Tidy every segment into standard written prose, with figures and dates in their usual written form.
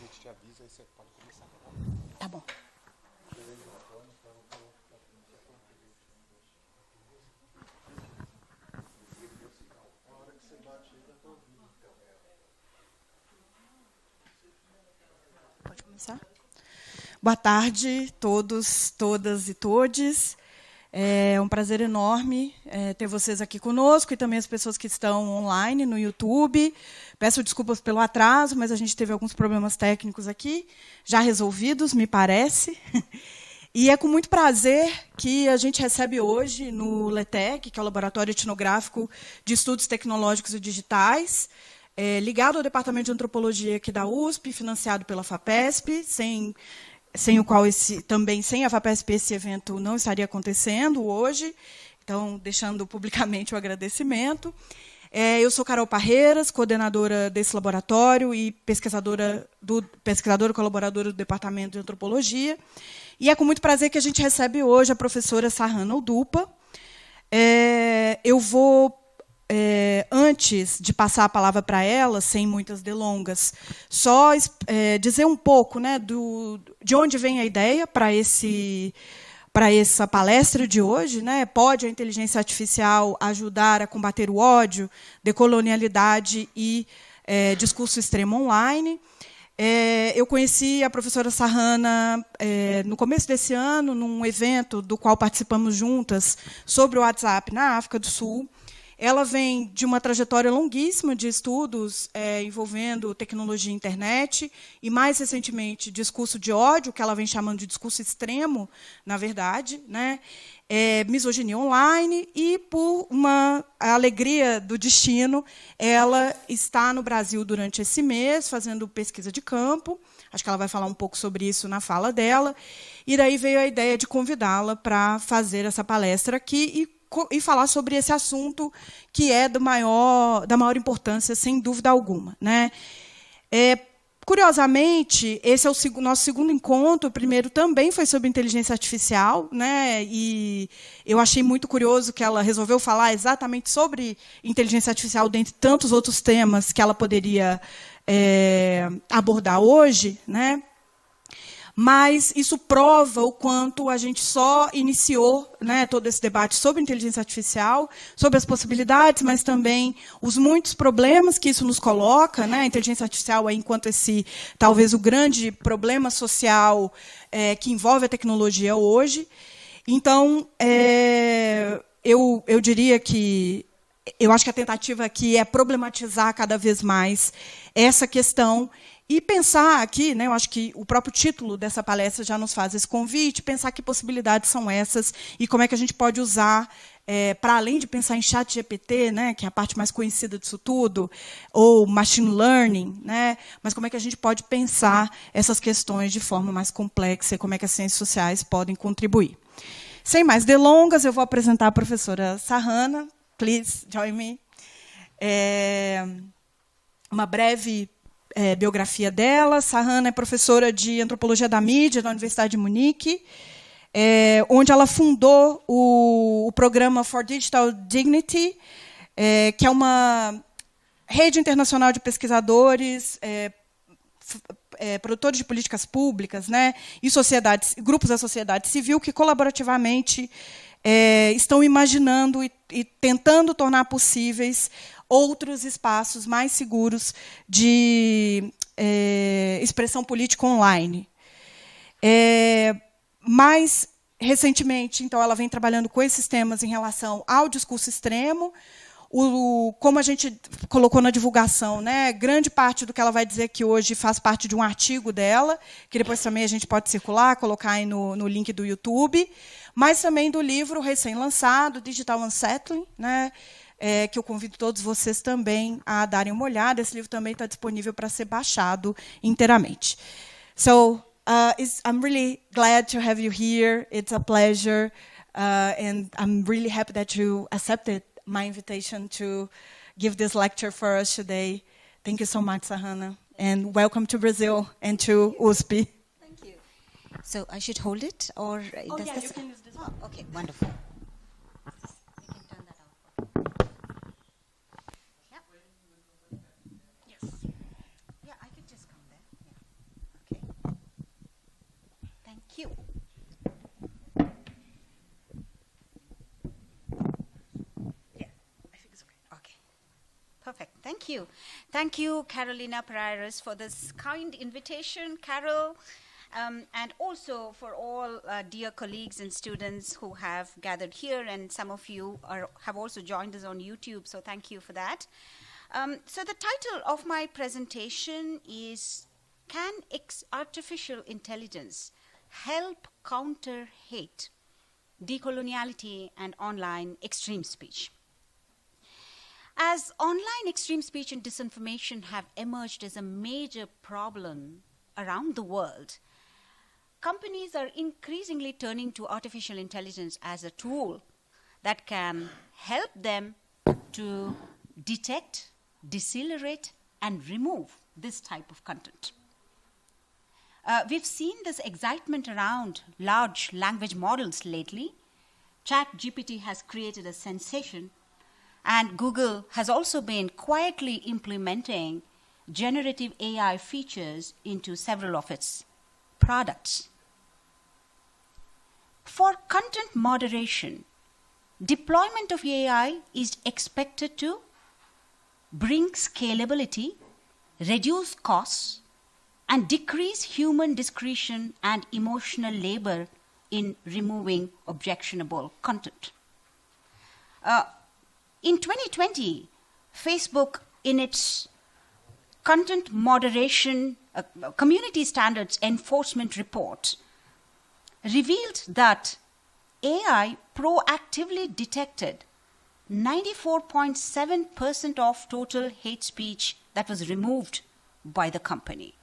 gente te avisa, aí você pode começar. Tá bom. Pode começar? Boa tarde, todos, todas e todes. É um prazer enorme ter vocês aqui conosco e também as pessoas que estão online no YouTube. Peço desculpas pelo atraso, mas a gente teve alguns problemas técnicos aqui, já resolvidos, me parece. E é com muito prazer que a gente recebe hoje no LETEC, que é o Laboratório Etnográfico de Estudos Tecnológicos e Digitais, ligado ao Departamento de Antropologia aqui da USP, financiado pela FAPESP, sem o qual também sem a FAPESP esse evento não estaria acontecendo hoje, então deixando publicamente o agradecimento. Eu sou Carol Parreiras, coordenadora desse laboratório e pesquisadora colaboradora do Departamento de Antropologia, e é com muito prazer que a gente recebe hoje a professora Sahana Udupa. Eu vou, antes de passar a palavra para ela, sem muitas delongas, só dizer um pouco, né, de onde vem a ideia para essa palestra de hoje, né? Pode a inteligência artificial ajudar a combater o ódio, decolonialidade e discurso extremo online? Eu conheci a professora Sahana no começo desse ano, num evento do qual participamos juntas sobre o WhatsApp na África do Sul. Ela vem de uma trajetória longuíssima de estudos envolvendo tecnologia e internet, e, mais recentemente, discurso de ódio, que ela vem chamando de discurso extremo, na verdade, né? Misoginia online, e, por uma alegria do destino, ela está no Brasil durante esse mês, fazendo pesquisa de campo. Acho que ela vai falar um pouco sobre isso na fala dela. E daí veio a ideia de convidá-la para fazer essa palestra aqui e falar sobre esse assunto que é da maior importância, sem dúvida alguma, né? Curiosamente, esse é o nosso segundo encontro. O primeiro também foi sobre inteligência artificial, né? E eu achei muito curioso que ela resolveu falar exatamente sobre inteligência artificial, dentre tantos outros temas que ela poderia abordar hoje, né? Mas isso prova o quanto a gente só iniciou, né, todo esse debate sobre inteligência artificial, sobre as possibilidades, mas também os muitos problemas que isso nos coloca, né? A inteligência artificial é, enquanto talvez o grande problema social que envolve a tecnologia hoje. Então, eu diria que eu acho que a tentativa aqui é problematizar cada vez mais essa questão. E pensar aqui, né, eu acho que o próprio título dessa palestra já nos faz esse convite, pensar que possibilidades são essas e como é que a gente pode usar, para além de pensar em chat GPT, né, que é a parte mais conhecida disso tudo, ou machine learning, né, mas como é que a gente pode pensar essas questões de forma mais complexa e como é que as ciências sociais podem contribuir. Sem mais delongas, eu vou apresentar a professora Sahana. Please, join me. Uma breve biografia dela. Sahana é professora de Antropologia da Mídia da Universidade de Munique, onde ela fundou o programa For Digital Dignity, que é uma rede internacional de pesquisadores, produtores de políticas públicas, né, e grupos da sociedade civil que, colaborativamente, estão imaginando e tentando tornar possíveis outros espaços mais seguros de expressão política online. Mais recentemente, então, ela vem trabalhando com esses temas em relação ao discurso extremo. Como a gente colocou na divulgação, né, grande parte do que ela vai dizer aqui hoje faz parte de um artigo dela, que depois também a gente pode circular, colocar aí no link do YouTube, mas também do livro recém-lançado, Digital Unsettling, né, que eu convido todos vocês também a darem uma olhada. Esse livro também está disponível para ser baixado inteiramente. So, I'm really glad to have you here. It's a pleasure, and I'm really happy that you accepted my invitation to give this lecture for us today. Thank you so much, Sahana, and welcome to Brazil and to USP. Thank you. So I should hold it, or you can use this one. Oh, okay, wonderful. You can turn that off. Yep. Yes. Yeah, I could just come there. Yeah. you. Yeah, I think it's okay. Okay. Perfect. Thank you. Thank you, Carolina Pereiras, for this kind invitation, Carol, and also for all dear colleagues and students who have gathered here, and some of you have also joined us on YouTube, so thank you for that. So the title of my presentation is, Can Artificial Intelligence Help Counter Hate, Decoloniality and Online Extreme Speech? As online extreme speech and disinformation have emerged as a major problem around the world, companies are increasingly turning to artificial intelligence as a tool that can help them to detect, decelerate, and remove this type of content. We've seen this excitement around large language models lately. ChatGPT has created a sensation, and Google has also been quietly implementing generative AI features into several of its products. For content moderation, deployment of AI is expected to bring scalability, reduce costs, and decrease human discretion and emotional labor in removing objectionable content. In 2020, Facebook, in its content moderation community standards enforcement report, revealed that AI proactively detected 94.7% of total hate speech that was removed by the company.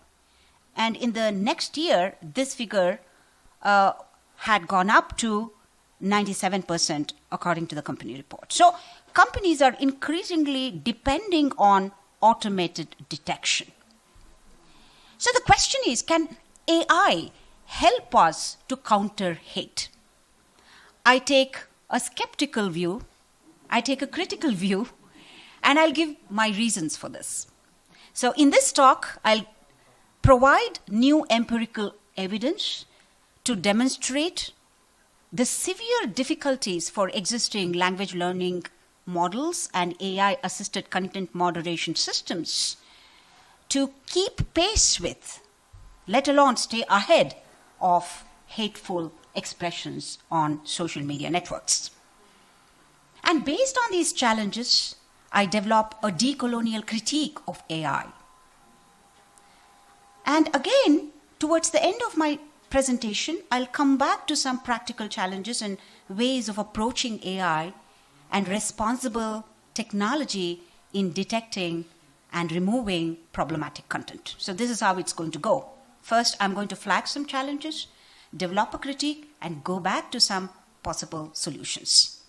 And in the next year, this figure had gone up to 97%, according to the company report. So companies are increasingly depending on automated detection. So the question is, can AI help us to counter hate? I take a skeptical view, I take a critical view, and I'll give my reasons for this. So in this talk, I'll provide new empirical evidence to demonstrate the severe difficulties for existing language learning models and AI-assisted content moderation systems to keep pace with, let alone stay ahead of, hateful expressions on social media networks. And based on these challenges, I develop a decolonial critique of AI. And again, towards the end of my presentation, I'll come back to some practical challenges and ways of approaching AI and responsible technology in detecting and removing problematic content. So this is how it's going to go. First, I'm going to flag some challenges, develop a critique, and go back to some possible solutions.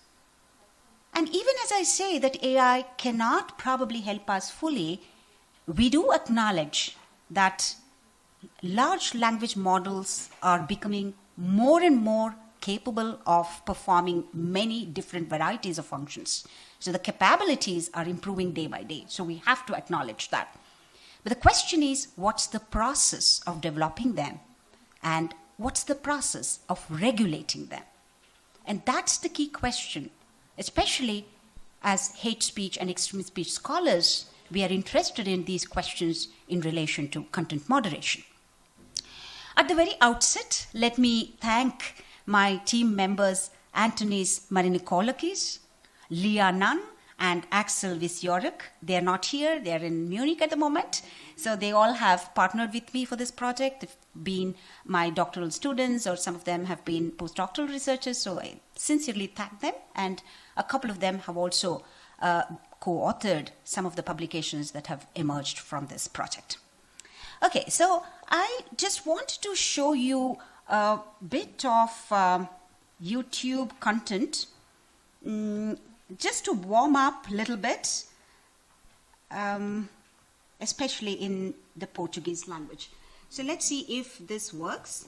And even as I say that AI cannot probably help us fully, we do acknowledge that large language models are becoming more and more capable of performing many different varieties of functions. So the capabilities are improving day by day. So we have to acknowledge that. But the question is, what's the process of developing them? And what's the process of regulating them? And that's the key question, especially as hate speech and extreme speech scholars, we are interested in these questions in relation to content moderation. At the very outset, let me thank my team members, Antonis Marinikolakis, Leah Nunn, and Axel Visjorek. They are not here, they are in Munich at the moment. So they all have partnered with me for this project. They've been my doctoral students, or some of them have been postdoctoral researchers. So I sincerely thank them. And a couple of them have also co-authored some of the publications that have emerged from this project. Okay, so I just wanted to show you a bit of YouTube content, just to warm up a little bit, especially in the Portuguese language. So let's see if this works.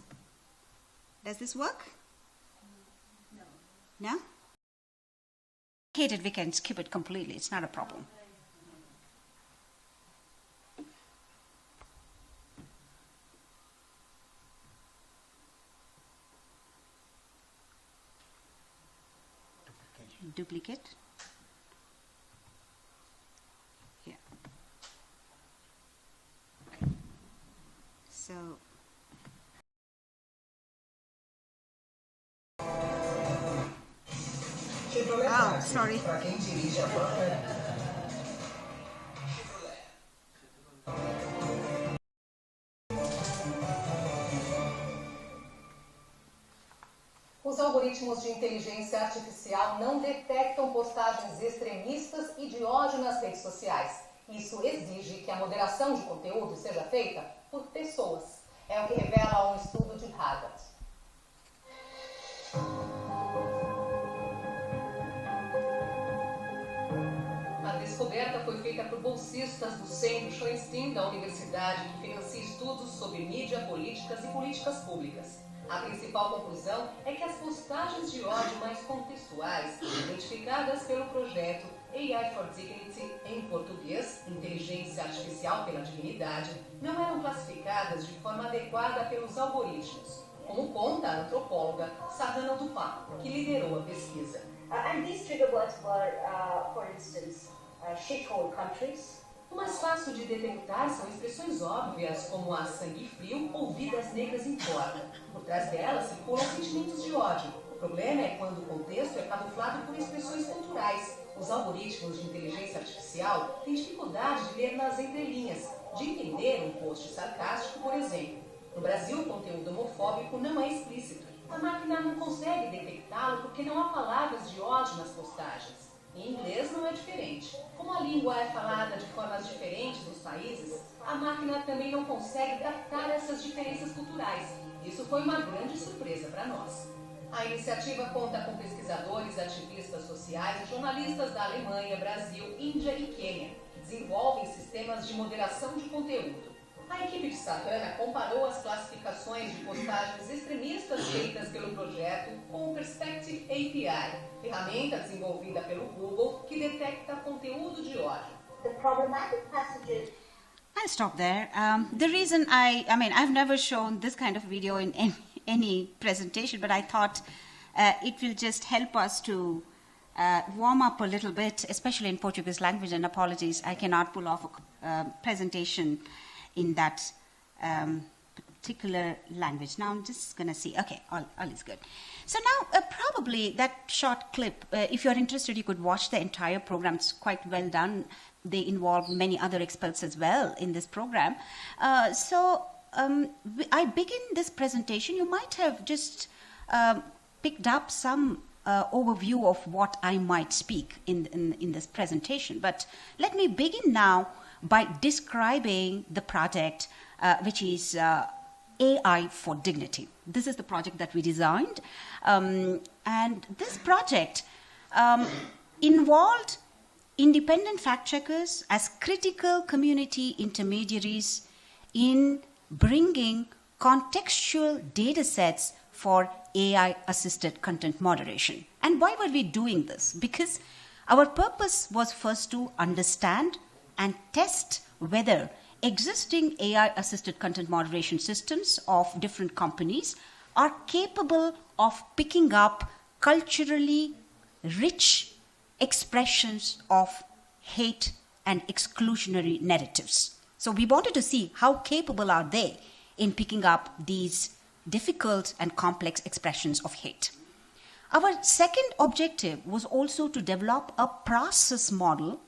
Does this work? No? No? We can skip it completely. It's not a problem. duplicate. Here. So, oh, sorry. Os algoritmos de inteligência artificial não detectam postagens extremistas e de ódio nas redes sociais. Isso exige que a moderação de conteúdo seja feita por pessoas. É o que revela um estudo de Harvard. A descoberta foi feita por bolsistas do Centro Schoenstein da Universidade, que financia estudos sobre mídia, políticas e políticas públicas. A principal conclusão é que as postagens de ódio mais contextuais, identificadas pelo projeto AI for Dignity, em português, Inteligência Artificial pela Dignidade, não eram classificadas de forma adequada pelos algoritmos, como conta a antropóloga Sahana Udupa, que liderou a pesquisa. And these trigger words were, for instance, shithole countries. O mais fácil de detectar são expressões óbvias como a sangue frio ou vidas negras em corda. Por trás delas circulam sentimentos de ódio. O problema é quando o contexto é camuflado por expressões culturais. Os algoritmos de inteligência artificial têm dificuldade de ler nas entrelinhas, de entender um post sarcástico, por exemplo. No Brasil, o conteúdo homofóbico não é explícito. A máquina não consegue detectá-lo porque não há palavras de ódio nas postagens. Em inglês não é diferente. Como a língua é falada de formas diferentes nos países, a máquina também não consegue captar essas diferenças culturais. Isso foi uma grande surpresa para nós. A iniciativa conta com pesquisadores, ativistas sociais e jornalistas da Alemanha, Brasil, Índia e Quênia, que desenvolvem sistemas de moderação de conteúdo. A equipe de Sahana comparou as classificações de postagens extremistas feitas pelo projeto com o Perspective API, ferramenta desenvolvida pelo Google que detecta conteúdo de ódio. The problematic passages. I'll stop there. The reason I've never shown this kind of video in any presentation, but I thought it will just help us to warm up a little bit, especially in Portuguese language, and apologies, I cannot pull off a presentation in that particular language. Now I'm just going to see. Okay, all is good. So now probably that short clip, if you're interested, you could watch the entire program. It's quite well done. They involve many other experts as well in this program. I begin this presentation. You might have just picked up some overview of what I might speak in this presentation. But let me begin now by describing the project, which is AI for Dignity. This is the project that we designed. And this project involved independent fact-checkers as critical community intermediaries in bringing contextual data sets for AI-assisted content moderation. And why were we doing this? Because our purpose was first to understand and test whether existing AI-assisted content moderation systems of different companies are capable of picking up culturally rich expressions of hate and exclusionary narratives. So we wanted to see how capable are they in picking up these difficult and complex expressions of hate. Our second objective was also to develop a process model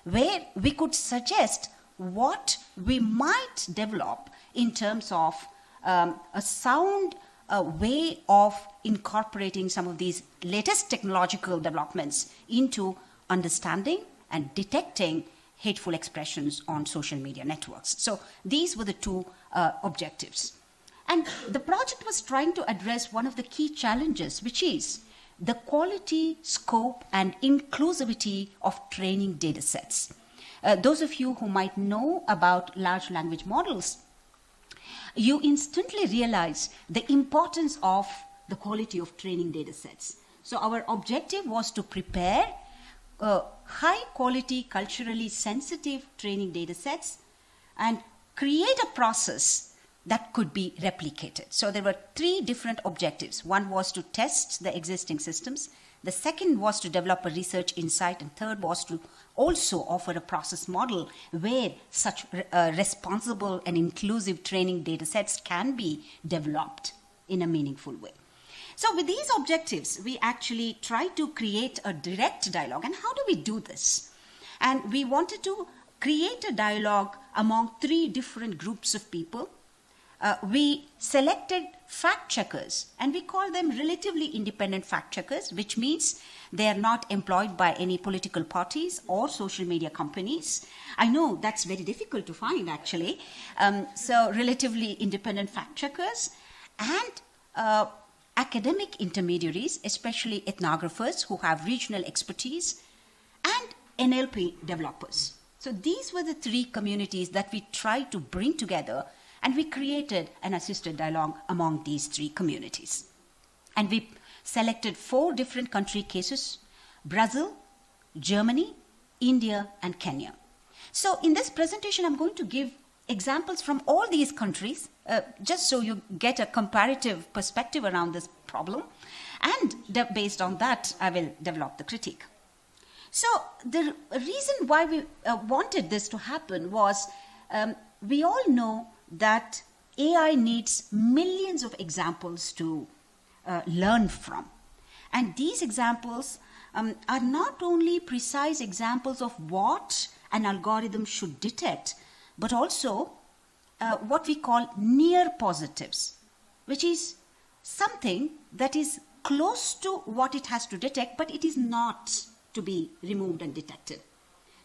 where we could suggest what we might develop in terms of a sound way of incorporating some of these latest technological developments into understanding and detecting hateful expressions on social media networks. So these were the two objectives. And the project was trying to address one of the key challenges, which is the quality, scope, and inclusivity of training data sets. Those of you who might know about large language models, you instantly realize the importance of the quality of training data sets. So our objective was to prepare high quality, culturally sensitive training data sets and create a process that could be replicated. So there were three different objectives. One was to test the existing systems. The second was to develop a research insight, and third was to also offer a process model where such responsible and inclusive training data sets can be developed in a meaningful way. So with these objectives, we actually try to create a direct dialogue. And how do we do this? And we wanted to create a dialogue among 3 different groups of people. We selected fact checkers, and we call them relatively independent fact checkers, which means they are not employed by any political parties or social media companies. I know that's very difficult to find, actually. So relatively independent fact checkers and academic intermediaries, especially ethnographers who have regional expertise, and NLP developers. So these were the 3 communities that we tried to bring together, and we created an assisted dialogue among these 3 communities. And we selected 4 different country cases: Brazil, Germany, India, and Kenya. So in this presentation, I'm going to give examples from all these countries, just so you get a comparative perspective around this problem. And based on that, I will develop the critique. So the reason why we wanted this to happen was we all know that AI needs millions of examples to learn from. And these examples are not only precise examples of what an algorithm should detect, but also what we call near positives, which is something that is close to what it has to detect, but it is not to be removed and detected.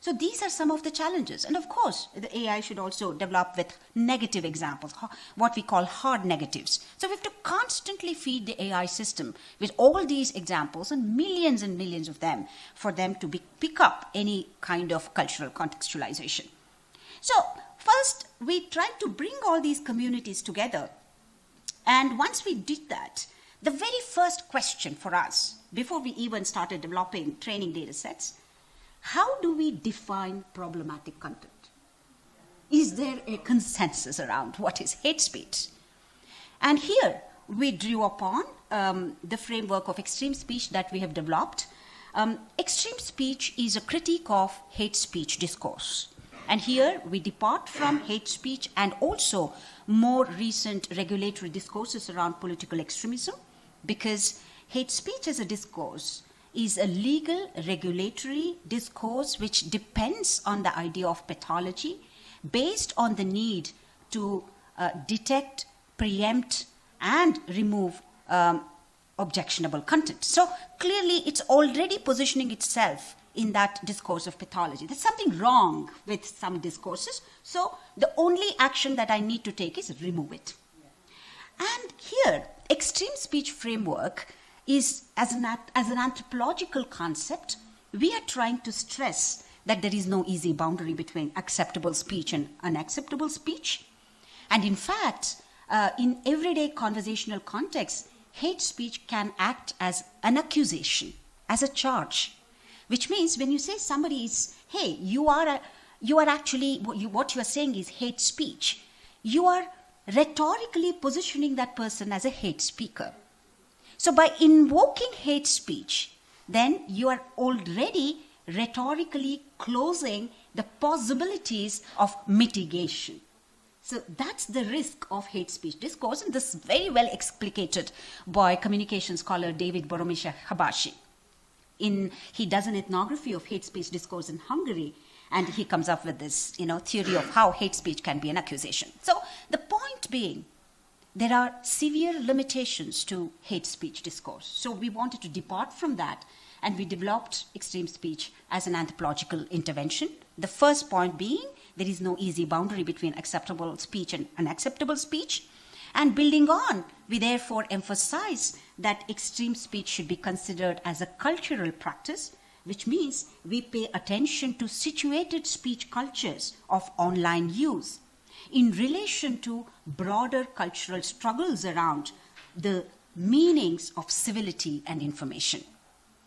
So these are some of the challenges. And of course, the AI should also develop with negative examples, what we call hard negatives. So we have to constantly feed the AI system with all these examples and millions of them for them to pick up any kind of cultural contextualization. So first, we tried to bring all these communities together. And once we did that, the very first question for us, before we even started developing training data sets, how do we define problematic content? Is there a consensus around what is hate speech? And here we drew upon the framework of extreme speech that we have developed. Extreme speech is a critique of hate speech discourse. And here we depart from hate speech and also more recent regulatory discourses around political extremism, because hate speech as a discourse is a legal regulatory discourse which depends on the idea of pathology based on the need to detect, preempt, and remove objectionable content. So clearly it's already positioning itself in that discourse of pathology. There's something wrong with some discourses, so the only action that I need to take is remove it. And here, extreme speech framework is, as an anthropological concept, we are trying to stress that there is no easy boundary between acceptable speech and unacceptable speech. And in fact, in everyday conversational context, hate speech can act as an accusation, as a charge, which means when you say somebody is, hey, you are actually, what you are saying is hate speech, you are rhetorically positioning that person as a hate speaker. So by invoking hate speech, then you are already rhetorically closing the possibilities of mitigation. So that's the risk of hate speech discourse, and this is very well explicated by communication scholar David Boromisha Habashi. He does an ethnography of hate speech discourse in Hungary, and he comes up with this theory of how hate speech can be an accusation. So the point being, there are severe limitations to hate speech discourse. So we wanted to depart from that, and we developed extreme speech as an anthropological intervention. The first point being, there is no easy boundary between acceptable speech and unacceptable speech. And building on, we therefore emphasize that extreme speech should be considered as a cultural practice, which means we pay attention to situated speech cultures of online use in relation to broader cultural struggles around the meanings of civility and information.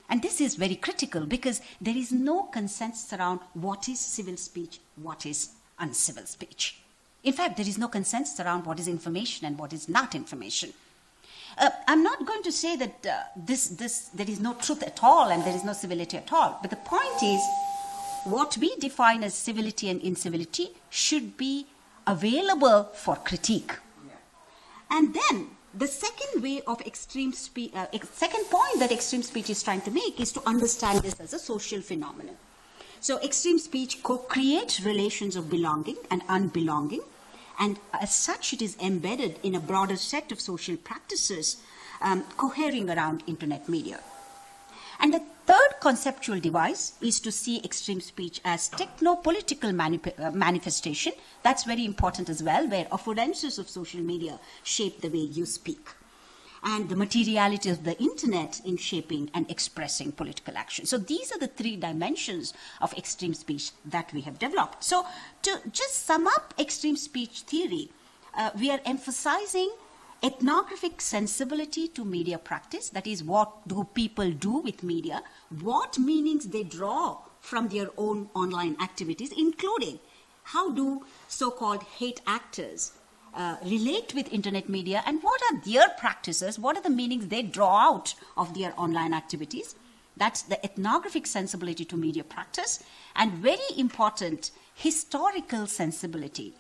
And this is very critical because there is no consensus around what is civil speech, what is uncivil speech. In fact, there is no consensus around what is information and what is not information. I'm not going to say that there is no truth at all and there is no civility at all. But the point is, what we define as civility and incivility should be available for critique. And then the second way of second point that extreme speech is trying to make is to understand this as a social phenomenon. So extreme speech co-creates relations of belonging and unbelonging, and as such it is embedded in a broader set of social practices cohering around internet media. And the third conceptual device is to see extreme speech as techno-political manifestation. That's very important as well, where affordances of social media shape the way you speak, and the materiality of the internet in shaping and expressing political action. So these are the three dimensions of extreme speech that we have developed. So to just sum up extreme speech theory, we are emphasizing ethnographic sensibility to media practice. That is, what do people do with media, what meanings they draw from their own online activities, including how do so-called hate actors relate with internet media, and what are their practices, what are the meanings they draw out of their online activities. That's the ethnographic sensibility to media practice, and very important, historical sensibility.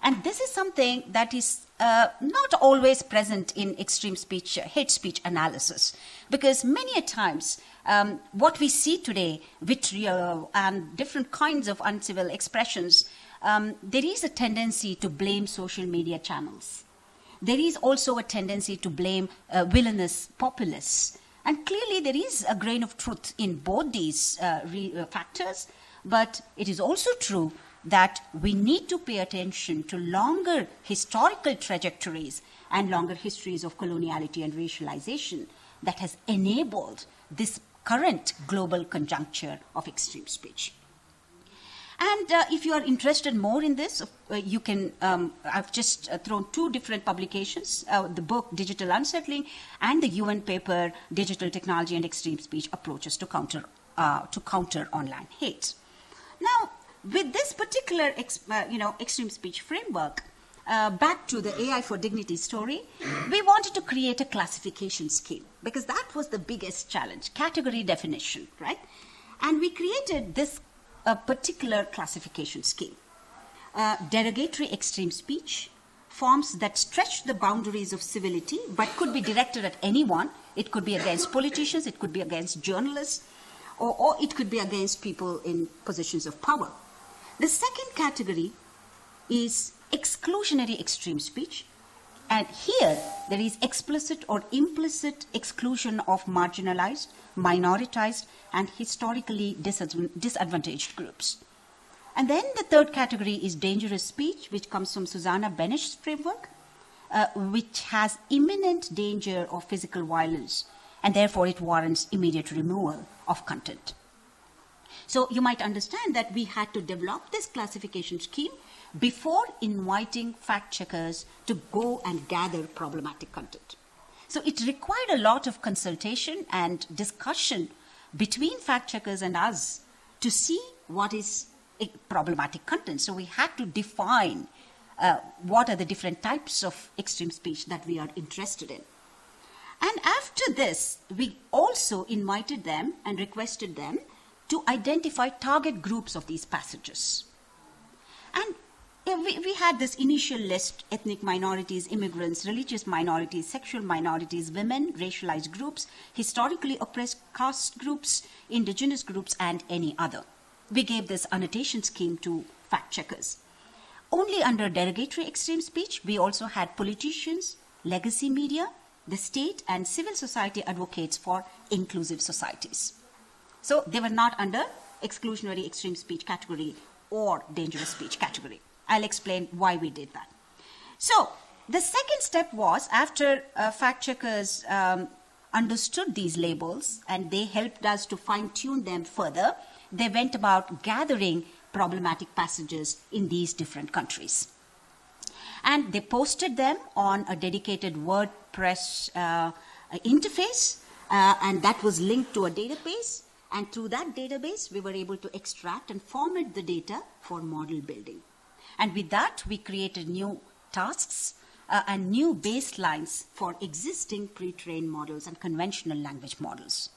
And this is something that is not always present in extreme speech, hate speech analysis, because many a times what we see today, vitriol and different kinds of uncivil expressions, there is a tendency to blame social media channels. There is also a tendency to blame villainous populists. And clearly there is a grain of truth in both these factors, but it is also true that we need to pay attention to longer historical trajectories and longer histories of coloniality and racialization that has enabled this current global conjuncture of extreme speech. And if you are interested more in this, you can, I've just thrown two different publications, the book Digital Unsettling and the UN paper Digital Technology and Extreme Speech Approaches to Counter Online Hate. Now, with this particular extreme speech framework, back to the AI for Dignity story, we wanted to create a classification scheme because that was the biggest challenge, category definition, right? And we created this particular classification scheme. Derogatory extreme speech, forms that stretch the boundaries of civility but could be directed at anyone. It could be against politicians, it could be against journalists, or it could be against people in positions of power. The second category is exclusionary extreme speech. And here, there is explicit or implicit exclusion of marginalized, minoritized, and historically disadvantaged groups. And then the third category is dangerous speech, which comes from Susanna Benish's framework, which has imminent danger of physical violence, and therefore it warrants immediate removal of content. So you might understand that we had to develop this classification scheme before inviting fact checkers to go and gather problematic content. So it required a lot of consultation and discussion between fact checkers and us to see what is problematic content. So we had to define what are the different types of extreme speech that we are interested in. And after this, we also invited them and requested them to identify target groups of these passages. And we had this initial list: ethnic minorities, immigrants, religious minorities, sexual minorities, women, racialized groups, historically oppressed caste groups, indigenous groups, and any other. We gave this annotation scheme to fact checkers. Only under derogatory extreme speech, we also had politicians, legacy media, the state, and civil society advocates for inclusive societies. So they were not under exclusionary extreme speech category or dangerous speech category. I'll explain why we did that. So the second step was, after fact checkers understood these labels and they helped us to fine-tune them further, they went about gathering problematic passages in these different countries. And they posted them on a dedicated WordPress interface, and that was linked to a database. And through that database, we were able to extract and format the data for model building. And with that, we created new tasks and new baselines for existing pre-trained models and conventional language models.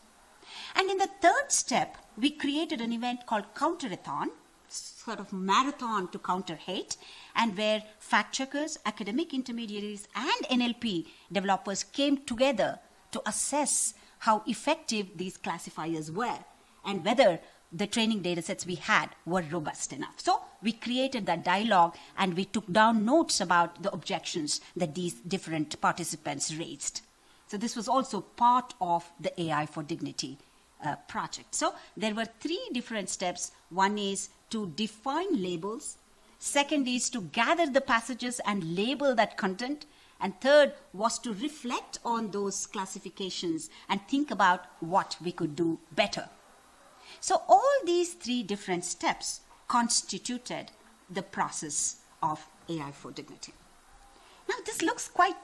And in the third step, we created an event called Counterathon, sort of marathon to counter hate, and where fact checkers, academic intermediaries, and NLP developers came together to assess how effective these classifiers were and whether the training data sets we had were robust enough. So we created that dialogue and we took down notes about the objections that these different participants raised. So this was also part of the AI for Dignity project. So there were 3 different steps. One is to define labels. Second is to gather the passages and label that content. And third was to reflect on those classifications and think about what we could do better. So all these 3 different steps constituted the process of AI for Dignity. Now this looks quite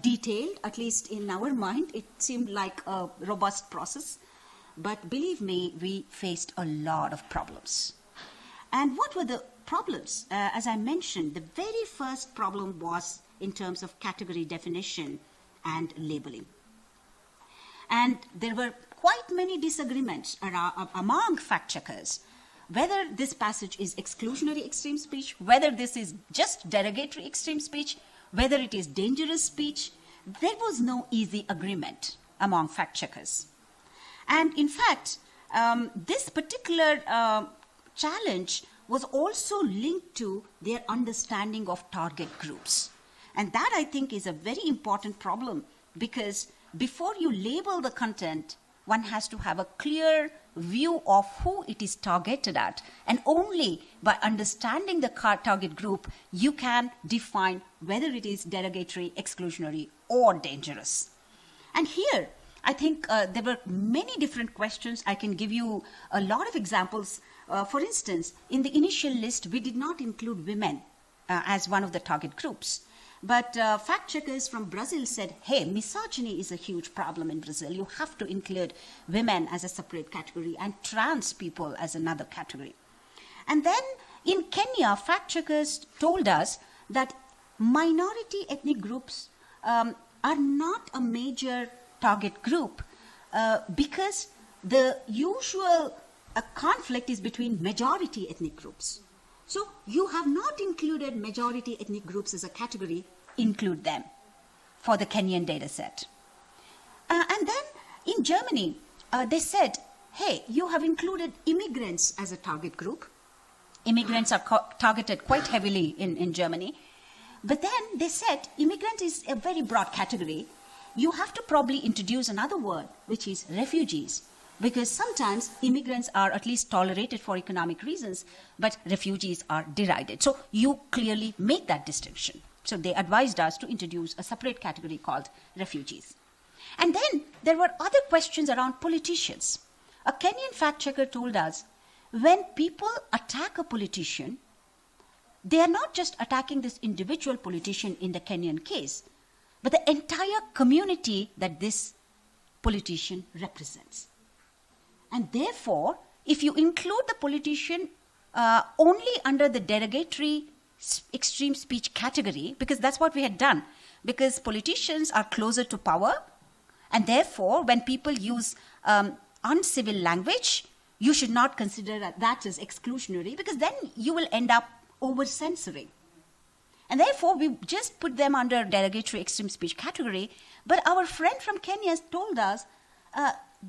detailed, at least in our mind. It seemed like a robust process. But believe me, we faced a lot of problems. And what were the problems? As I mentioned, the very first problem was in terms of category definition and labeling. And there were quite many disagreements among fact checkers whether this passage is exclusionary extreme speech, whether this is just derogatory extreme speech, whether it is dangerous speech. There was no easy agreement among fact checkers. And in fact, this particular challenge was also linked to their understanding of target groups. And that, I think, is a very important problem, because before you label the content, one has to have a clear view of who it is targeted at. And only by understanding the target group, you can define whether it is derogatory, exclusionary, or dangerous. And here, I think there were many different questions. I can give you a lot of examples. For instance, in the initial list, we did not include women as one of the target groups. But fact checkers from Brazil said, hey, misogyny is a huge problem in Brazil. You have to include women as a separate category and trans people as another category. And then in Kenya, fact checkers told us that minority ethnic groups are not a major target group because the usual conflict is between majority ethnic groups. So you have not included majority ethnic groups as a category, include them for the Kenyan data set. And then in Germany, they said, hey, you have included immigrants as a target group. Immigrants are targeted quite heavily in Germany. But then they said immigrant is a very broad category. You have to probably introduce another word, which is refugees. Because sometimes immigrants are at least tolerated for economic reasons, but refugees are derided. So you clearly make that distinction. So they advised us to introduce a separate category called refugees. And then there were other questions around politicians. A Kenyan fact checker told us, when people attack a politician, they are not just attacking this individual politician in the Kenyan case, but the entire community that this politician represents. And therefore, if you include the politician only under the derogatory extreme speech category, because that's what we had done, because politicians are closer to power, and therefore, when people use uncivil language, you should not consider that as exclusionary, because then you will end up over-censoring. And therefore, we just put them under derogatory extreme speech category. But our friend from Kenya told us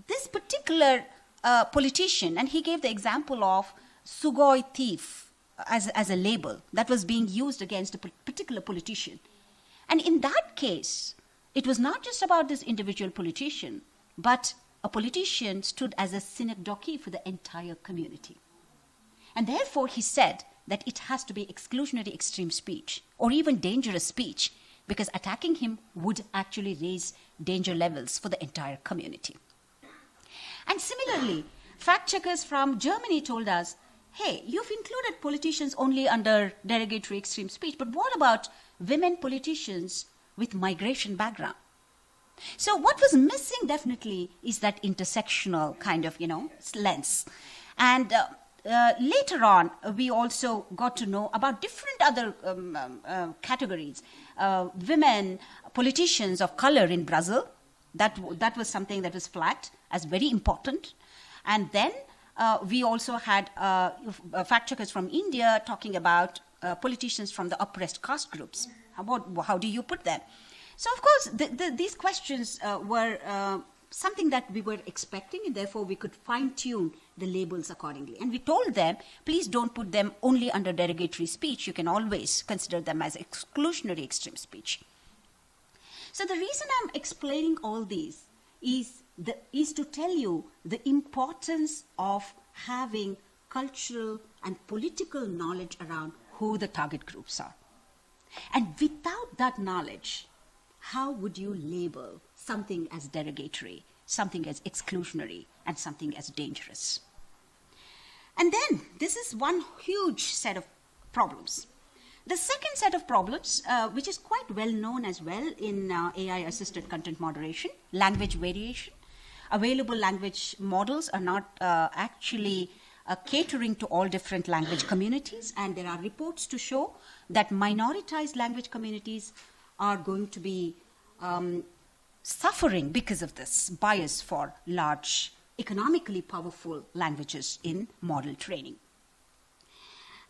this particular politician, and he gave the example of Sugoi thief as a label that was being used against a particular politician. And in that case, it was not just about this individual politician, but a politician stood as a synecdoche for the entire community. And therefore, he said that it has to be exclusionary extreme speech or even dangerous speech, because attacking him would actually raise danger levels for the entire community. And similarly, fact checkers from Germany told us, hey, you've included politicians only under derogatory extreme speech, but what about women politicians with migration background? So what was missing definitely is that intersectional kind of, lens. And later on, we also got to know about different other categories. Women, politicians of color in Brazil, that was something that was flagged as very important. And then we also had fact checkers from India talking about politicians from the oppressed caste groups. How do you put them? So, of course, these questions were something that we were expecting, and therefore we could fine-tune the labels accordingly. And we told them, please don't put them only under derogatory speech. You can always consider them as exclusionary extreme speech. So the reason I'm explaining all these is to tell you the importance of having cultural and political knowledge around who the target groups are. And without that knowledge, how would you label something as derogatory, something as exclusionary, and something as dangerous? And then this is one huge set of problems. The second set of problems, which is quite well known as well in AI-assisted content moderation, language variation. Available language models are not actually catering to all different language communities, and there are reports to show that minoritized language communities are going to be suffering because of this bias for large, economically powerful languages in model training.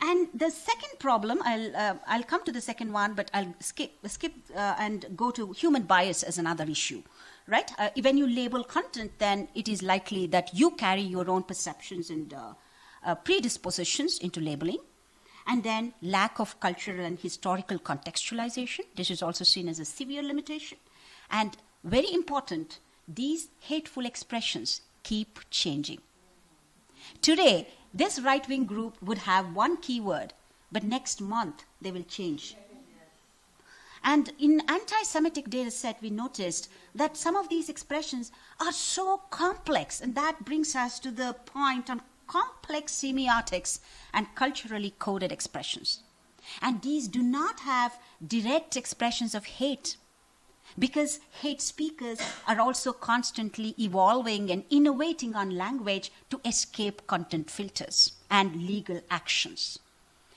And the second problem, I'll come to the second one, but I'll skip and go to human bias as another issue, right? When you label content, then it is likely that you carry your own perceptions and predispositions into labeling. And then lack of cultural and historical contextualization. This is also seen as a severe limitation. And very important, these hateful expressions keep changing. Today, this right-wing group would have one keyword, but next month they will change. And in anti-Semitic data set, we noticed that some of these expressions are so complex, and that brings us to the point on complex semiotics and culturally coded expressions. And these do not have direct expressions of hate, because hate speakers are also constantly evolving and innovating on language to escape content filters and legal actions.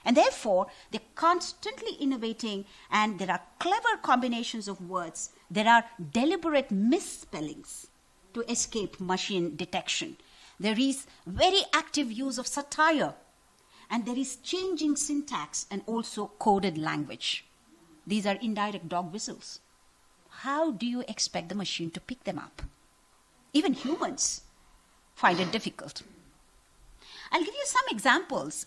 And therefore, they're constantly innovating, and there are clever combinations of words. There are deliberate misspellings to escape machine detection. There is very active use of satire, and there is changing syntax and also coded language. These are indirect dog whistles. How do you expect the machine to pick them up? Even humans find it difficult. I'll give you some examples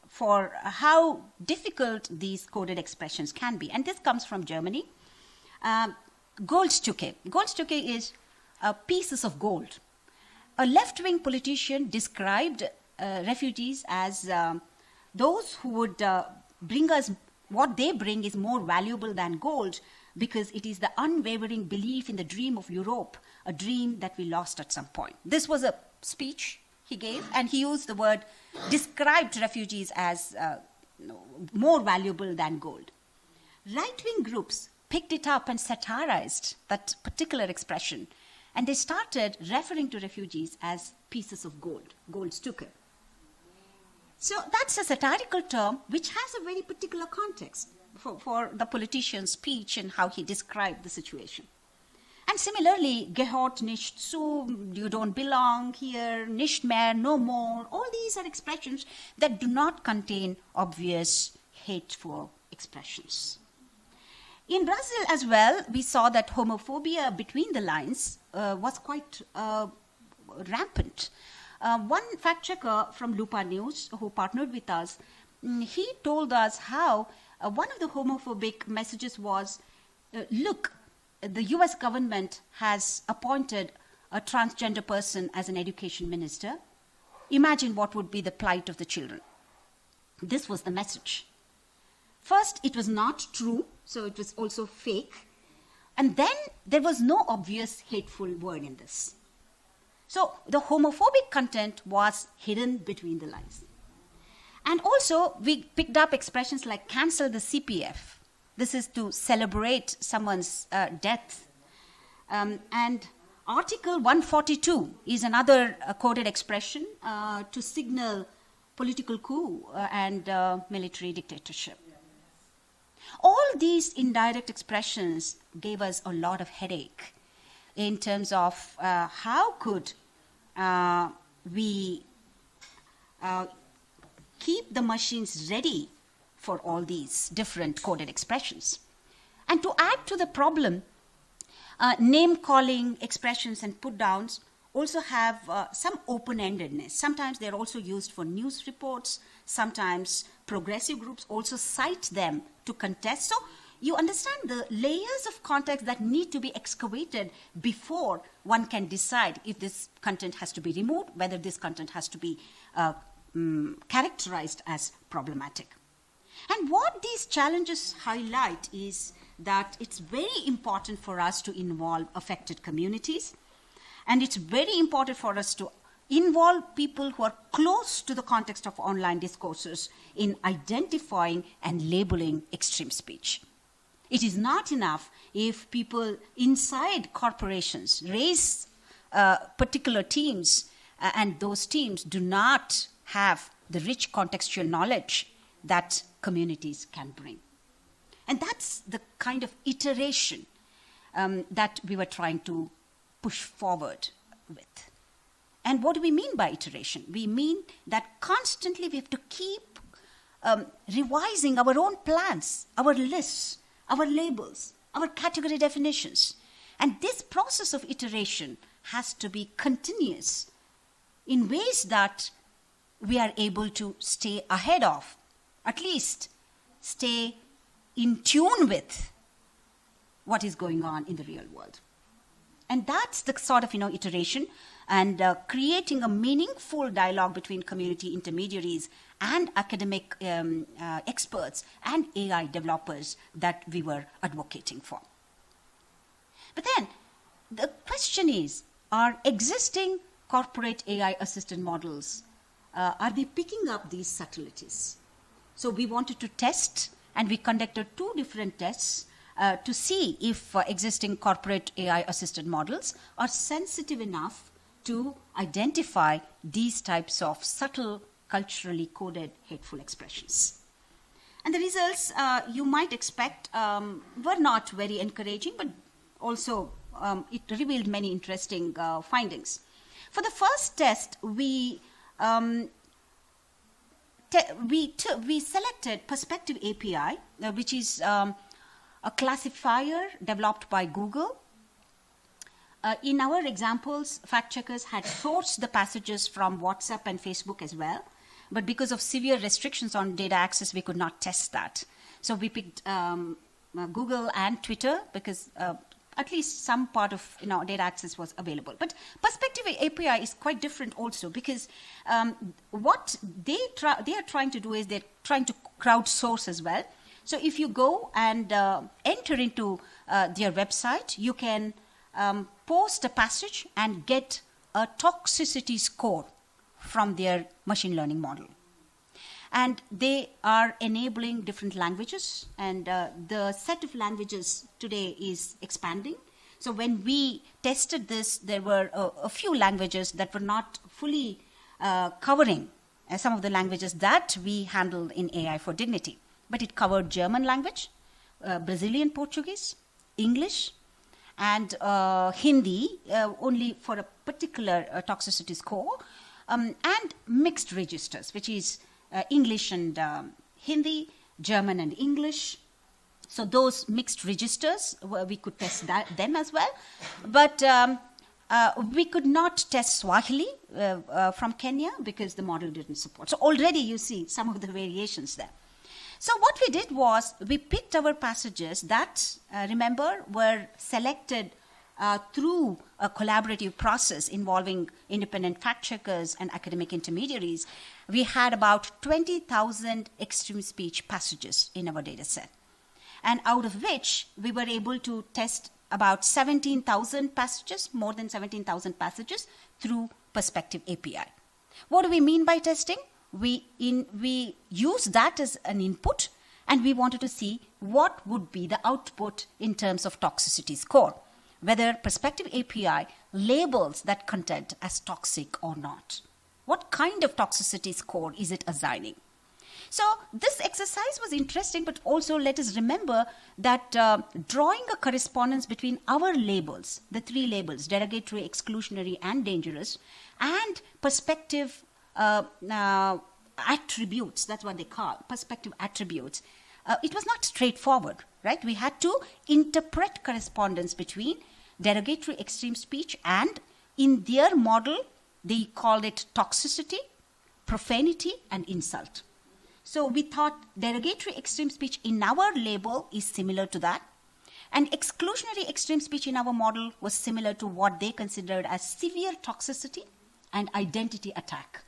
for how difficult these coded expressions can be. And this comes from Germany. Goldstücke. Goldstücke is pieces of gold. A left-wing politician described refugees as those who would bring us, what they bring is more valuable than gold, because it is the unwavering belief in the dream of Europe, a dream that we lost at some point. This was a speech he gave, and he used the word, described refugees as more valuable than gold. Right-wing groups picked it up and satirized that particular expression, and they started referring to refugees as pieces of gold, Goldstücke. So that's a satirical term which has a very particular context for the politician's speech and how he described the situation. And similarly, Gehört nicht zu, you don't belong here, nicht mehr, no more, all these are expressions that do not contain obvious hateful expressions. In Brazil as well, we saw that homophobia between the lines was quite rampant. One fact checker from Lupa News who partnered with us, he told us how one of the homophobic messages was, look, the US government has appointed a transgender person as an education minister. Imagine what would be the plight of the children. This was the message. First, it was not true, so it was also fake. And then there was no obvious hateful word in this. So the homophobic content was hidden between the lines. And also, we picked up expressions like cancel the CPF. This is to celebrate someone's death. And Article 142 is another coded expression to signal political coup, and military dictatorship. All these indirect expressions gave us a lot of headache in terms of how could we keep the machines ready for all these different coded expressions. And to add to the problem, name-calling expressions and put-downs also have some open-endedness. Sometimes they're also used for news reports. Sometimes progressive groups also cite them to contest. So you understand the layers of context that need to be excavated before one can decide if this content has to be removed, whether this content has to be characterized as problematic. And what these challenges highlight is that it's very important for us to involve affected communities, and it's very important for us to involve people who are close to the context of online discourses in identifying and labeling extreme speech. It is not enough if people inside corporations raise particular teams and those teams do not have the rich contextual knowledge that communities can bring. And that's the kind of iteration that we were trying to push forward with. And what do we mean by iteration? We mean that constantly we have to keep revising our own plans, our lists, our labels, our category definitions. And this process of iteration has to be continuous in ways that we are able to stay ahead of, at least stay in tune with what is going on in the real world. And that's the sort of iteration and creating a meaningful dialogue between community intermediaries and academic experts and AI developers that we were advocating for. But then the question is, are existing corporate AI-assisted models, are they picking up these subtleties? So we wanted to test, and we conducted 2 different tests to see if existing corporate AI-assisted models are sensitive enough to identify these types of subtle, culturally coded, hateful expressions. And the results you might expect were not very encouraging, but also it revealed many interesting findings. For the first test, we selected Perspective API, which is a classifier developed by Google. In our examples, fact checkers had sourced the passages from WhatsApp and Facebook as well, but because of severe restrictions on data access, we could not test that. So we picked Google and Twitter because at least some part of data access was available. But Perspective API is quite different also because what they are trying to do is they're trying to crowdsource as well. So if you go and enter into their website, you can post a passage and get a toxicity score from their machine learning model. And they are enabling different languages, and the set of languages today is expanding. So when we tested this, there were a few languages that were not fully covering some of the languages that we handled in AI for Dignity. But it covered German language, Brazilian Portuguese, English, and Hindi, only for a particular toxicity score, and mixed registers, which is English and Hindi, German and English. So those mixed registers, we could test them as well. But we could not test Swahili from Kenya because the model didn't support. So already you see some of the variations there. So what we did was we picked our passages that, remember, were selected through a collaborative process involving independent fact checkers and academic intermediaries. We had about 20,000 extreme speech passages in our data set. And out of which we were able to test about 17,000 passages, more than 17,000 passages through Perspective API. What do we mean by testing? We use that as an input, and we wanted to see what would be the output in terms of toxicity score, whether Perspective API labels that content as toxic or not. What kind of toxicity score is it assigning? So this exercise was interesting, but also let us remember that drawing a correspondence between our labels, the three labels, derogatory, exclusionary, and dangerous, and perspective attributes, that's what they call, perspective attributes, it was not straightforward, right? We had to interpret correspondence between derogatory extreme speech and, in their model, they called it toxicity, profanity, and insult. So we thought derogatory extreme speech in our label is similar to that, and exclusionary extreme speech in our model was similar to what they considered as severe toxicity and identity attack.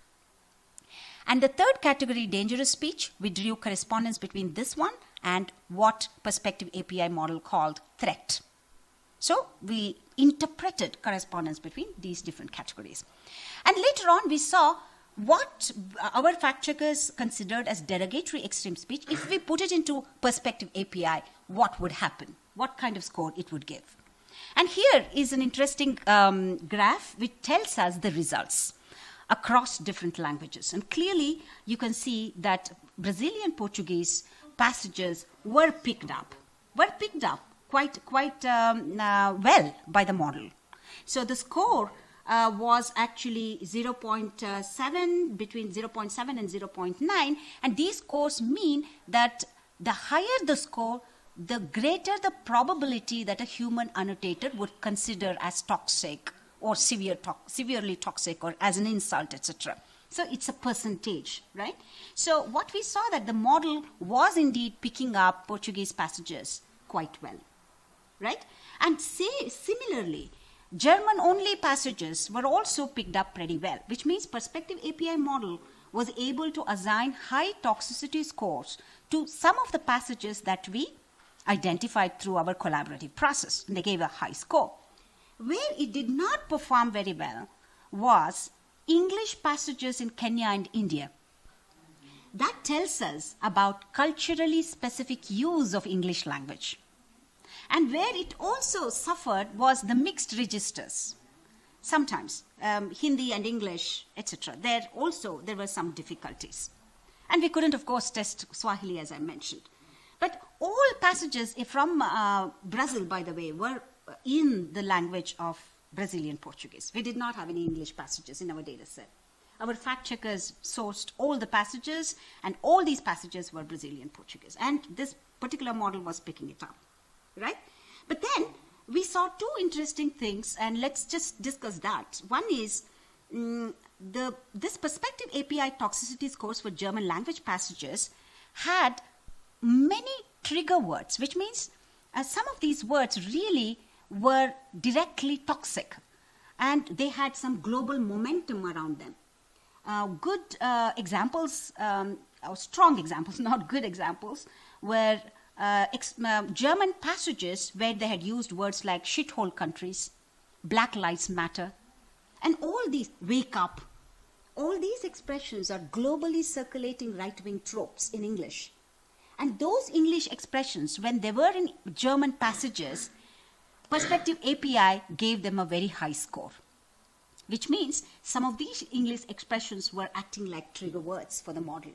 And the third category, dangerous speech, we drew correspondence between this one and what perspective API model called threat. So we interpreted correspondence between these different categories. And later on, we saw what our fact checkers considered as derogatory extreme speech. If we put it into perspective API, what would happen? What kind of score it would give? And here is an interesting graph which tells us the results across different languages. And clearly, you can see that Brazilian Portuguese passages were picked up quite well by the model. So the score was actually 0.7, between 0.7 and 0.9, and these scores mean that the higher the score, the greater the probability that a human annotator would consider as toxic or severely toxic or as an insult, etc. So it's a percentage, right? So what we saw that the model was indeed picking up Portuguese passages quite well, right? And similarly, German-only passages were also picked up pretty well, which means perspective API model was able to assign high toxicity scores to some of the passages that we identified through our collaborative process, and they gave a high score. Where it did not perform very well was English passages in Kenya and India. That tells us about culturally specific use of English language. And where it also suffered was the mixed registers. Sometimes Hindi and English, etc. There were some difficulties. And we couldn't, of course, test Swahili, as I mentioned. But all passages from Brazil, by the way, were in the language of Brazilian Portuguese. We did not have any English passages in our data set. Our fact checkers sourced all the passages, and all these passages were Brazilian Portuguese. And this particular model was picking it up, right? But then we saw two interesting things, and let's just discuss that. One is this perspective API toxicity scores for German language passages had many trigger words, which means some of these words really were directly toxic, and they had some global momentum around them. Good examples, or strong examples, not good examples, were German passages where they had used words like shithole countries, Black Lives Matter, and all these, wake up. All these expressions are globally circulating right-wing tropes in English. And those English expressions, when they were in German passages, Perspective API gave them a very high score, which means some of these English expressions were acting like trigger words for the model.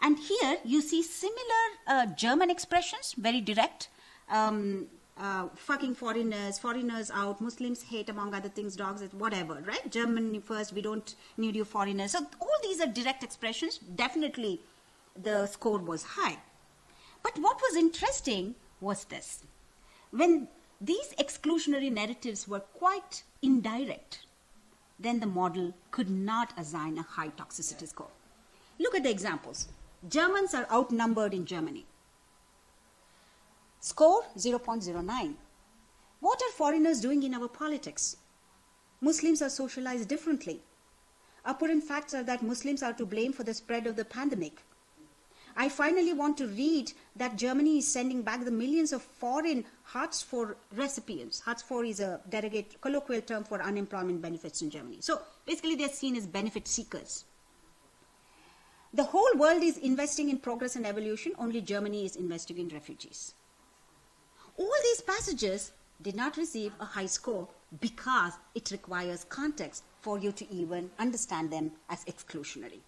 And here you see similar German expressions, very direct, fucking foreigners, foreigners out, Muslims hate, among other things, dogs, whatever, right? Germany first, we don't need you foreigners. So all these are direct expressions. Definitely the score was high. But what was interesting was this. When these exclusionary narratives were quite indirect, then the model could not assign a high toxicity score. Look at the examples. Germans are outnumbered in Germany. Score 0.09. What are foreigners doing in our politics? Muslims are socialized differently. Apparent facts are that Muslims are to blame for the spread of the pandemic. I finally want to read that Germany is sending back the millions of foreign Hartz IV recipients. Hartz IV is a colloquial term for unemployment benefits in Germany. So basically they're seen as benefit seekers. The whole world is investing in progress and evolution, only Germany is investing in refugees. All these passages did not receive a high score because it requires context for you to even understand them as exclusionary.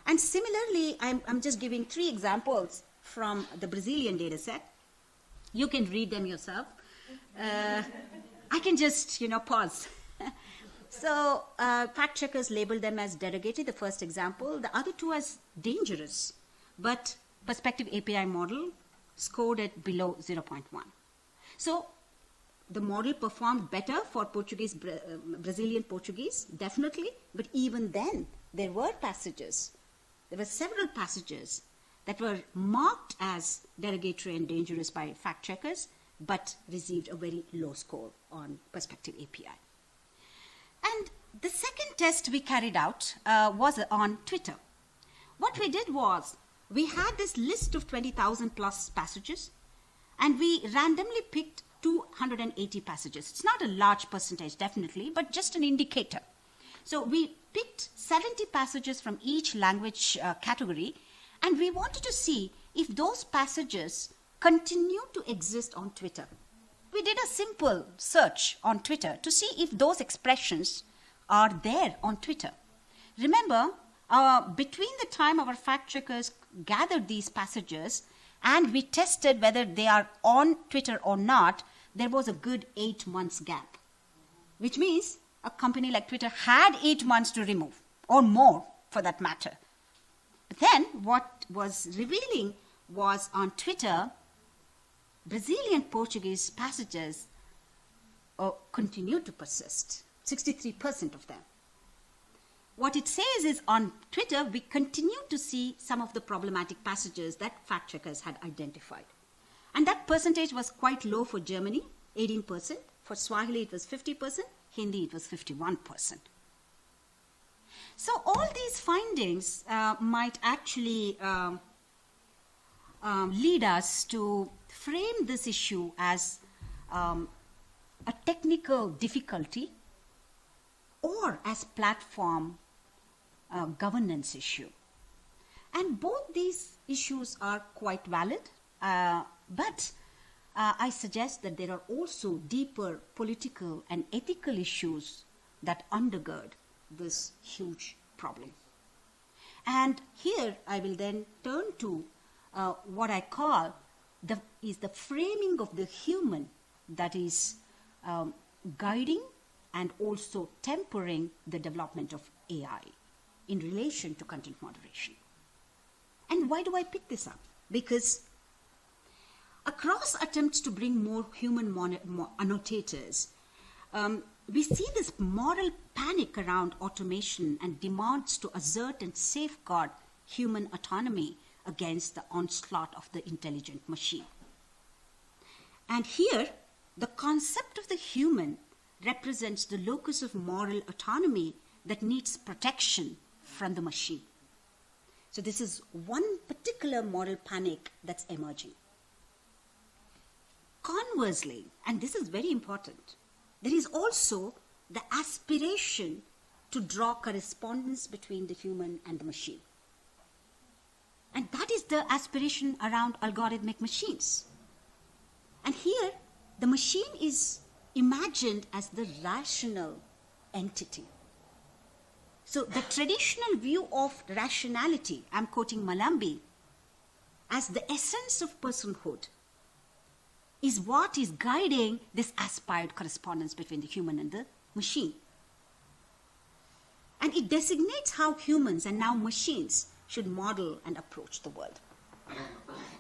And similarly, I'm just giving 3 examples from the Brazilian data set. You can read them yourself. I can just, pause. So fact checkers labeled them as derogatory, the first example. The other 2 as dangerous, but perspective API model scored it below 0.1. So the model performed better for Brazilian Portuguese, definitely, but even then, there were several passages that were marked as derogatory and dangerous by fact checkers, but received a very low score on perspective API. And the second test we carried out was on Twitter. What we did was, we had this list of 20,000 plus passages, and we randomly picked 280 passages. It's not a large percentage, definitely, but just an indicator. So we picked 70 passages from each language category, and we wanted to see if those passages continue to exist on Twitter. We did a simple search on Twitter to see if those expressions are there on Twitter. Remember, between the time our fact checkers gathered these passages and we tested whether they are on Twitter or not, there was a good 8 months gap, which means a company like Twitter had 8 months to remove, or more for that matter. But then what was revealing was on Twitter, Brazilian Portuguese passages continued to persist, 63% of them. What it says is on Twitter, we continue to see some of the problematic passages that fact checkers had identified. And that percentage was quite low for Germany, 18%. For Swahili, it was 50%. Hindi, it was 51%. So all these findings might actually lead us to frame this issue as a technical difficulty or as platform governance issue. And both these issues are quite valid, but I suggest that there are also deeper political and ethical issues that undergird this huge problem. And here I will then turn to what I call the framing of the human that is guiding and also tempering the development of AI in relation to content moderation. And why do I pick this up? Because across attempts to bring more human annotators, we see this moral panic around automation and demands to assert and safeguard human autonomy against the onslaught of the intelligent machine. And here, the concept of the human represents the locus of moral autonomy that needs protection from the machine. So this is one particular moral panic that's emerging. Conversely, and this is very important, there is also the aspiration to draw correspondence between the human and the machine. And that is the aspiration around algorithmic machines. And here, the machine is imagined as the rational entity. So the traditional view of rationality, I'm quoting Malambi, as the essence of personhood, is what is guiding this aspired correspondence between the human and the machine. And it designates how humans and now machines should model and approach the world.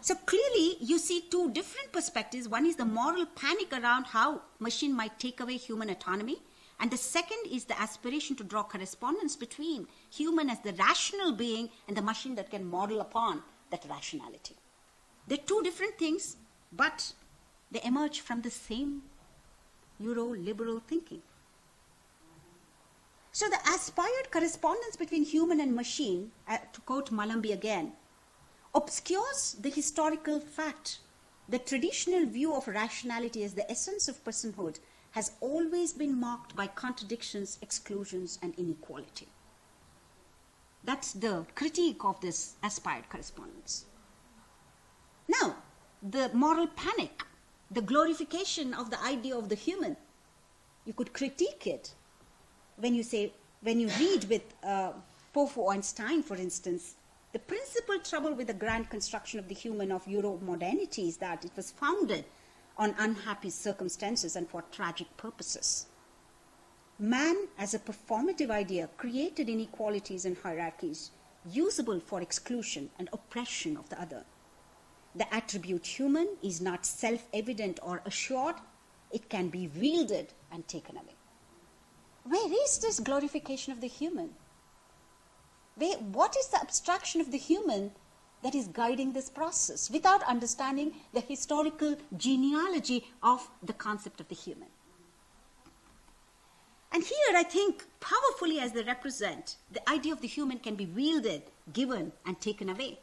So clearly, you see 2 different perspectives. One is the moral panic around how machine might take away human autonomy. And the second is the aspiration to draw correspondence between human as the rational being and the machine that can model upon that rationality. They're 2 different things, but they emerge from the same Euro-liberal thinking. So the aspired correspondence between human and machine, to quote Malambi again, obscures the historical fact. The traditional view of rationality as the essence of personhood has always been marked by contradictions, exclusions, and inequality. That's the critique of this aspired correspondence. Now, the moral panic, the glorification of the idea of the human. you could critique it. When you read with Pofu Einstein, for instance, the principal trouble with the grand construction of the human of Euro-modernity is that it was founded on unhappy circumstances and for tragic purposes. Man, as a performative idea, created inequalities and hierarchies usable for exclusion and oppression of the other. The attribute human is not self-evident or assured. It can be wielded and taken away. Where is this glorification of the human? What is the abstraction of the human that is guiding this process without understanding the historical genealogy of the concept of the human? And here I think powerfully as they represent, the idea of the human can be wielded, given, and taken away.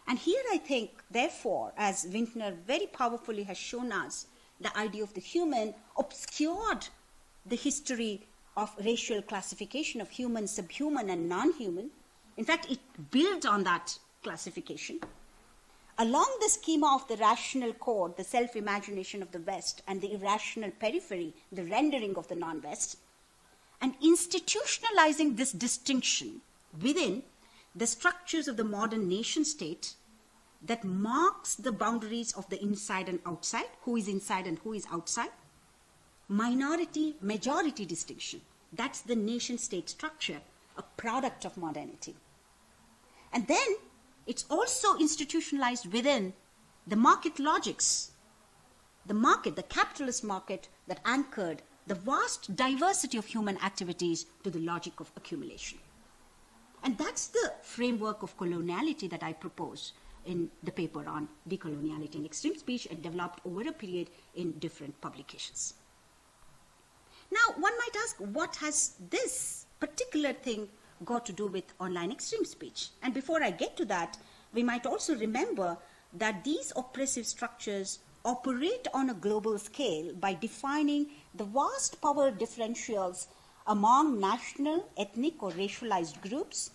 And here I think, therefore, as Wintner very powerfully has shown us, the idea of the human obscured the history of racial classification of human, subhuman, and non-human. In fact, it built on that classification. Along the schema of the rational core, the self-imagination of the West, and the irrational periphery, the rendering of the non-West, and institutionalizing this distinction within the structures of the modern nation-state that marks the boundaries of the inside and outside, who is inside and who is outside, minority-majority distinction. That's the nation-state structure, a product of modernity. And then it's also institutionalized within the market logics, the market, the capitalist market that anchored the vast diversity of human activities to the logic of accumulation. And that's the framework of coloniality that I propose in the paper on decoloniality and extreme speech, and developed over a period in different publications. Now, one might ask, what has this particular thing got to do with online extreme speech? And before I get to that, we might also remember that these oppressive structures operate on a global scale by defining the vast power differentials among national, ethnic, or racialized groups,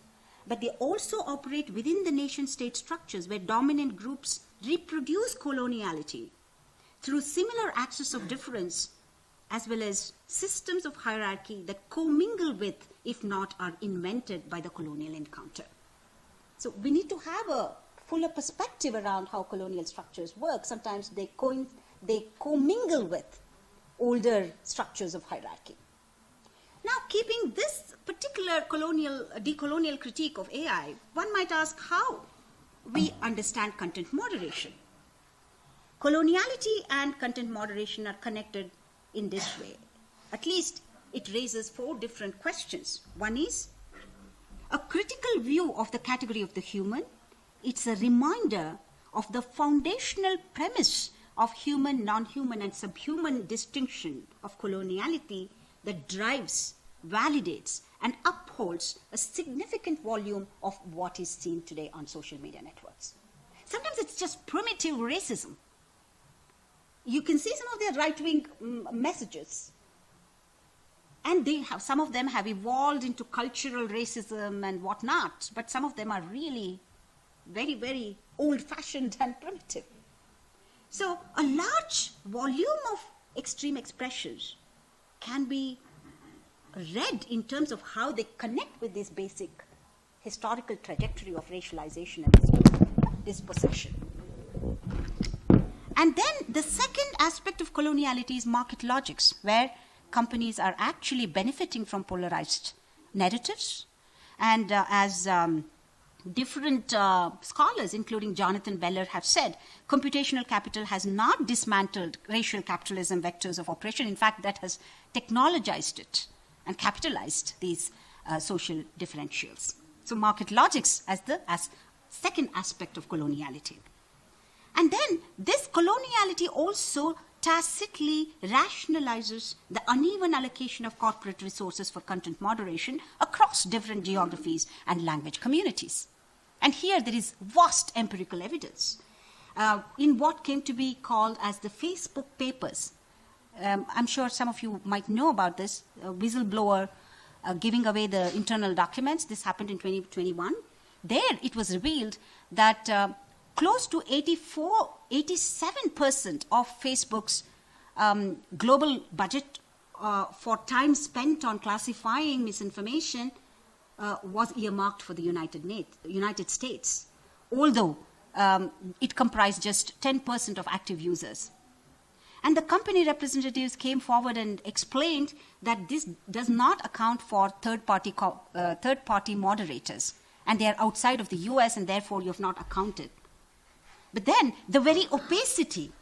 but they also operate within the nation-state structures where dominant groups reproduce coloniality through similar axes of difference, as well as systems of hierarchy that commingle with, if not are invented by the colonial encounter. So we need to have a fuller perspective around how colonial structures work. Sometimes they commingle with older structures of hierarchy. Now, keeping this particular decolonial critique of AI, one might ask how we understand content moderation. Coloniality and content moderation are connected in this way. At least it raises 4 different questions. One is a critical view of the category of the human. It's a reminder of the foundational premise of human, non-human, and subhuman distinction of coloniality that drives, validates, and upholds a significant volume of what is seen today on social media networks. Sometimes it's just primitive racism. You can see some of their right-wing messages, and some of them have evolved into cultural racism and whatnot, but some of them are really very, very old-fashioned and primitive. So a large volume of extreme expressions can be read in terms of how they connect with this basic historical trajectory of racialization and dispossession. And then the second aspect of coloniality is market logics, where companies are actually benefiting from polarized narratives. And as different scholars, including Jonathan Beller, have said, computational capital has not dismantled racial capitalism vectors of oppression. In fact, that has technologized it and capitalized these social differentials. So market logics as second aspect of coloniality. And then this coloniality also tacitly rationalizes the uneven allocation of corporate resources for content moderation across different geographies and language communities. And here there is vast empirical evidence in what came to be called as the Facebook papers. I'm sure some of you might know about this, whistleblower giving away the internal documents. This happened in 2021. There it was revealed that close to 87% of Facebook's global budget for time spent on classifying misinformation was earmarked for the United States, although it comprised just 10% of active users. And the company representatives came forward and explained that this does not account for third-party moderators, and they are outside of the US, and therefore you have not accounted. But then the very opacity,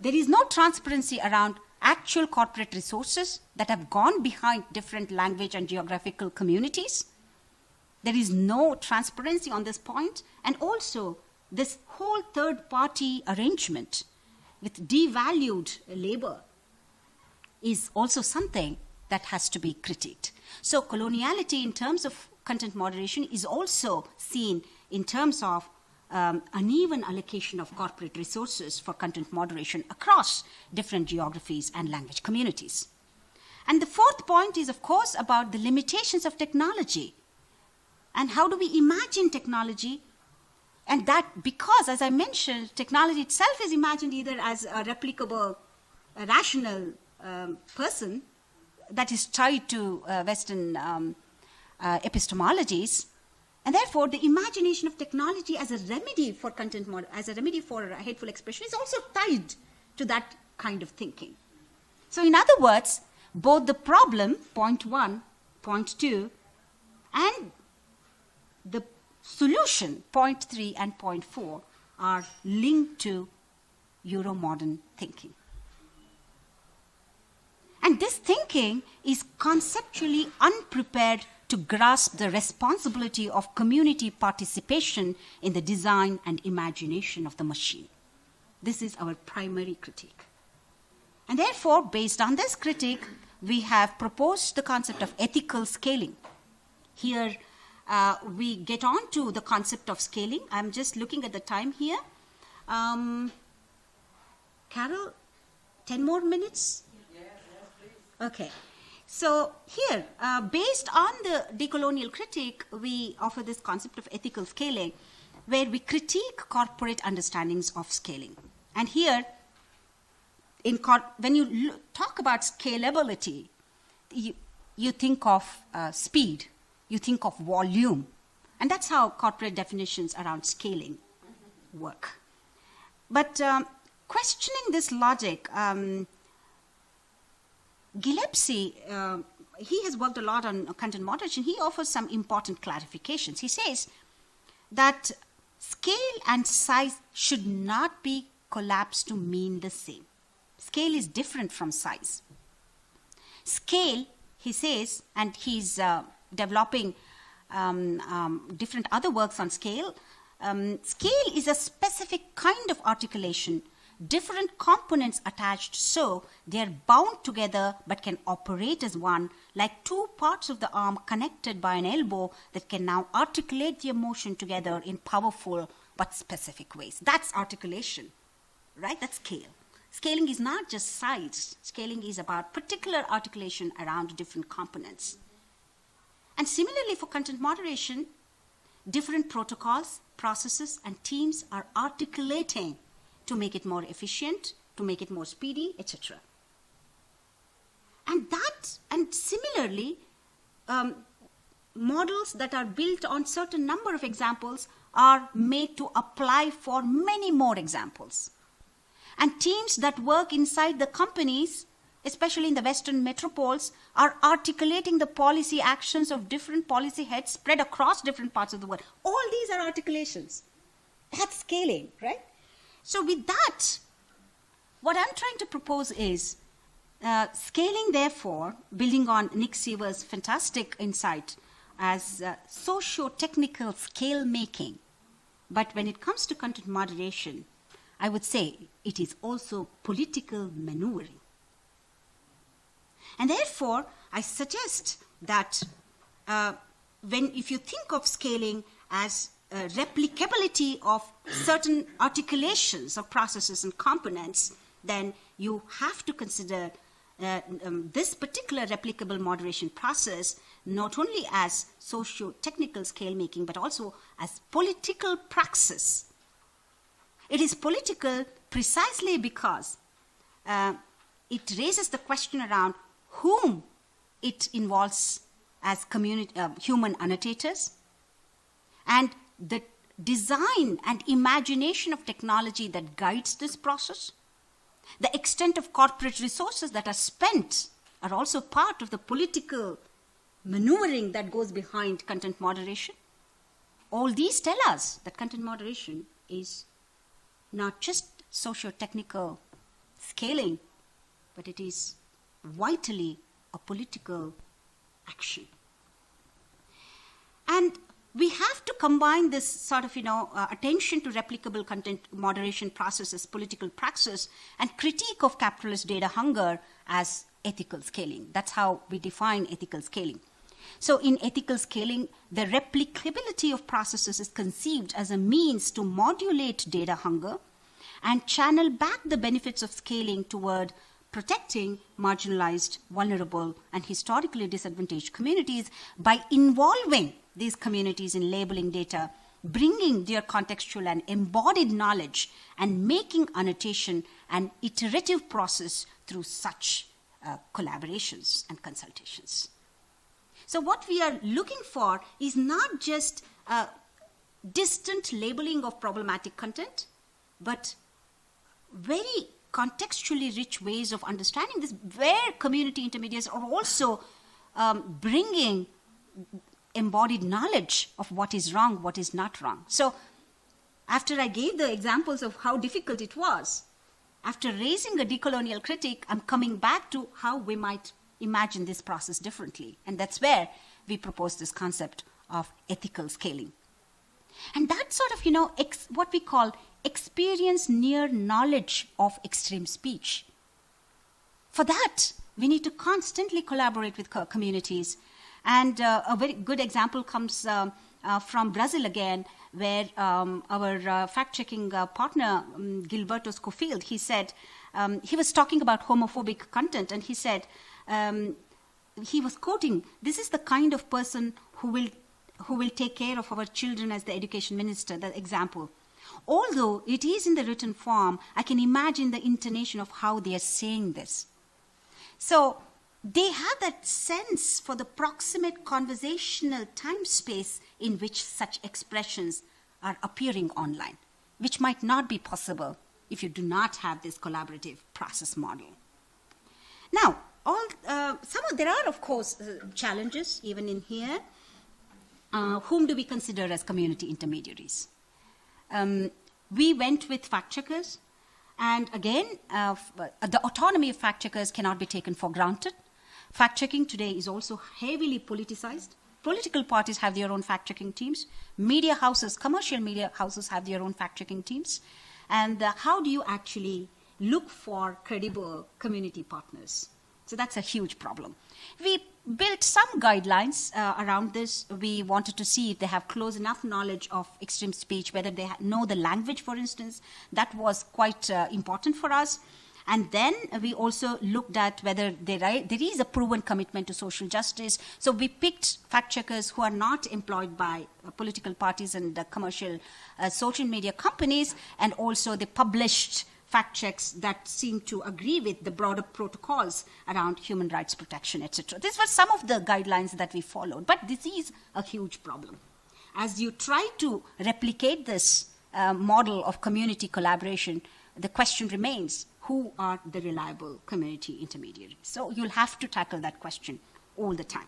there is no transparency around actual corporate resources that have gone behind different language and geographical communities. There is no transparency on this point, and also this whole third-party arrangement with devalued labor is also something that has to be critiqued. So coloniality in terms of content moderation is also seen in terms of uneven allocation of corporate resources for content moderation across different geographies and language communities. And the fourth point is, of course, about the limitations of technology. And how do we imagine technology? And that because, as I mentioned, technology itself is imagined either as a replicable, a rational person that is tied to Western epistemologies, and therefore the imagination of technology as a remedy for as a remedy for hateful expression is also tied to that kind of thinking. So in other words, both the problem, point 1, point 2, and the solution, point 3 and point 4, are linked to Euromodern thinking. And this thinking is conceptually unprepared to grasp the responsibility of community participation in the design and imagination of the machine. This is our primary critique. And therefore, based on this critique, we have proposed the concept of ethical scaling. Here, we get on to the concept of scaling. I'm just looking at the time here. Carol, 10 more minutes? Yes, please. Okay. So here, based on the decolonial critique, we offer this concept of ethical scaling, where we critique corporate understandings of scaling. And here, when you talk about scalability, you think of speed, you think of volume, and that's how corporate definitions around scaling work. But questioning this logic, Gillespie, he has worked a lot on content moderation. He offers some important clarifications. He says that scale and size should not be collapsed to mean the same. Scale is different from size. Scale, he says, and he's developing different other works on scale. Scale is a specific kind of articulation, different components attached so they're bound together but can operate as one, like two parts of the arm connected by an elbow that can now articulate the emotion together in powerful but specific ways. That's articulation, right? That's scale. Scaling is not just size. Scaling is about particular articulation around different components. And similarly for content moderation, different protocols, processes, and teams are articulating to make it more efficient, to make it more speedy, etc. And similarly, models that are built on certain number of examples are made to apply for many more examples. And teams that work inside the companies, especially in the Western metropoles, are articulating the policy actions of different policy heads spread across different parts of the world. All these are articulations. That's scaling, right? So with that, what I'm trying to propose is scaling, therefore, building on Nick Seaver's fantastic insight as socio-technical scale making. But when it comes to content moderation, I would say it is also political maneuvering. And therefore, I suggest that if you think of scaling as replicability of certain articulations of processes and components, then you have to consider this particular replicable moderation process not only as socio-technical scale making, but also as political praxis. It is political precisely because it raises the question around whom it involves as human annotators, and the design and imagination of technology that guides this process. The extent of corporate resources that are spent are also part of the political maneuvering that goes behind content moderation. All these tell us that content moderation is not just socio-technical scaling, but it is vitally a political action. And we have to combine this sort of, attention to replicable content moderation processes, political praxis, and critique of capitalist data hunger as ethical scaling. That's how we define ethical scaling. So in ethical scaling, the replicability of processes is conceived as a means to modulate data hunger and channel back the benefits of scaling toward protecting marginalized, vulnerable, and historically disadvantaged communities by involving these communities in labeling data, bringing their contextual and embodied knowledge, and making annotation an iterative process through such collaborations and consultations. So what we are looking for is not just a distant labeling of problematic content, but very contextually rich ways of understanding this, where community intermediaries are also bringing embodied knowledge of what is wrong, what is not wrong. So after I gave the examples of how difficult it was, after raising a decolonial critique, I'm coming back to how we might imagine this process differently. And that's where we propose this concept of ethical scaling. And that's sort of, what we call experience near knowledge of extreme speech. For that, we need to constantly collaborate with communities. And a very good example comes from Brazil again, where our fact-checking partner, Gilberto Schofield, he said, he was talking about homophobic content, and he said, he was quoting, "This is the kind of person who will take care of our children as the education minister," the example. Although it is in the written form, I can imagine the intonation of how they are saying this. So they have that sense for the proximate conversational time space in which such expressions are appearing online, which might not be possible if you do not have this collaborative process model. Now, there are, of course, challenges even in here. Whom do we consider as community intermediaries? We went with fact-checkers, and again, the autonomy of fact-checkers cannot be taken for granted. Fact-checking today is also heavily politicized. Political parties have their own fact-checking teams. Media houses, commercial media houses have their own fact-checking teams. And how do you actually look for credible community partners? So that's a huge problem. We built some guidelines around this. We wanted to see if they have close enough knowledge of extreme speech, whether they know the language, for instance. That was quite important for us. And then we also looked at whether there is a proven commitment to social justice. So we picked fact-checkers who are not employed by political parties and commercial social media companies, and also they published fact checks that seem to agree with the broader protocols around human rights protection, etc. These were some of the guidelines that we followed, but this is a huge problem. As you try to replicate this model of community collaboration, the question remains, who are the reliable community intermediaries? So you'll have to tackle that question all the time.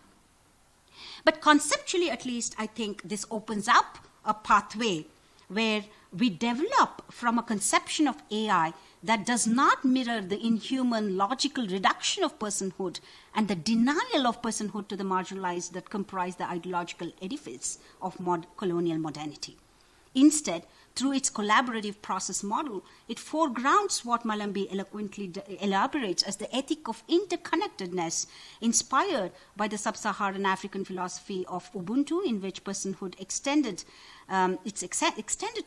But conceptually, at least, I think this opens up a pathway where we develop from a conception of AI that does not mirror the inhuman logical reduction of personhood and the denial of personhood to the marginalized that comprise the ideological edifice of colonial modernity. Instead, through its collaborative process model, it foregrounds what Malambi eloquently elaborates as the ethic of interconnectedness, inspired by the sub-Saharan African philosophy of Ubuntu, in which personhood extended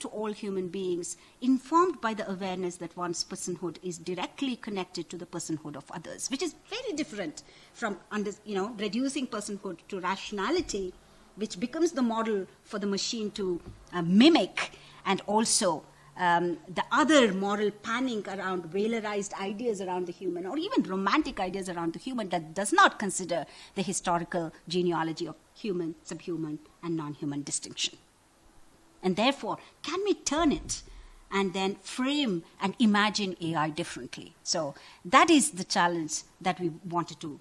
to all human beings, informed by the awareness that one's personhood is directly connected to the personhood of others, which is very different from reducing personhood to rationality, which becomes the model for the machine to mimic and also the other moral panic around valorized ideas around the human, or even romantic ideas around the human that does not consider the historical genealogy of human, subhuman, and non-human distinction. And therefore, can we turn it and then frame and imagine AI differently? So that is the challenge that we wanted to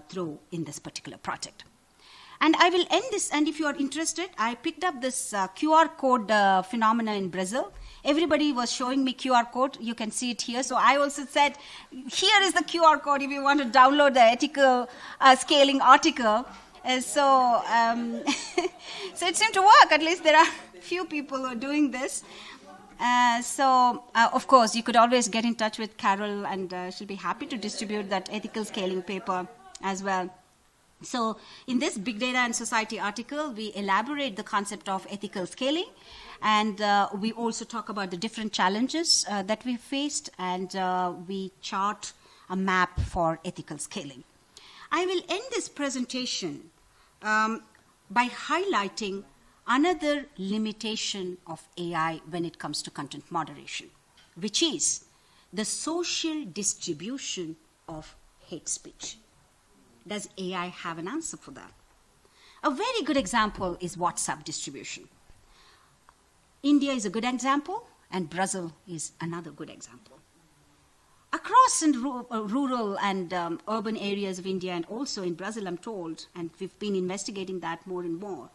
throw in this particular project. And I will end this, and if you are interested, I picked up this QR code phenomena in Brazil. Everybody was showing me QR code. You can see it here. So I also said, here is the QR code if you want to download the ethical scaling article. So it seemed to work. At least there are few people who are doing this. Of course, you could always get in touch with Carol, and she'll be happy to distribute that ethical scaling paper as well. So in this Big Data and Society article, we elaborate the concept of ethical scaling, and we also talk about the different challenges that we faced, and we chart a map for ethical scaling. I will end this presentation by highlighting another limitation of AI when it comes to content moderation, which is the social distribution of hate speech. Does AI have an answer for that? A very good example is WhatsApp distribution. India is a good example, and Brazil is another good example. Across in rural and urban areas of India, and also in Brazil, I'm told, and we've been investigating that more and more,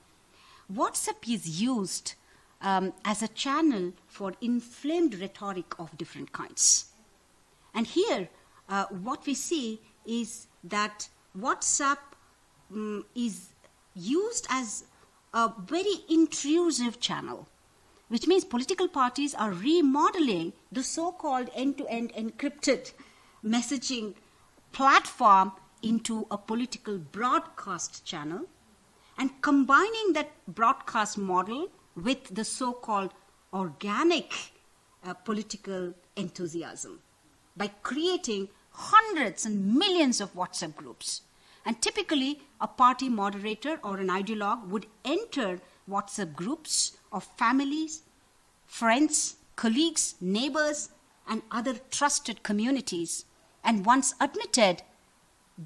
WhatsApp is used as a channel for inflamed rhetoric of different kinds. And here, what we see is that WhatsApp is used as a very intrusive channel, which means political parties are remodeling the so-called end-to-end encrypted messaging platform into a political broadcast channel, and combining that broadcast model with the so-called organic political enthusiasm by creating hundreds and millions of WhatsApp groups. And typically, a party moderator or an ideologue would enter WhatsApp groups of families, friends, colleagues, neighbors, and other trusted communities. And once admitted,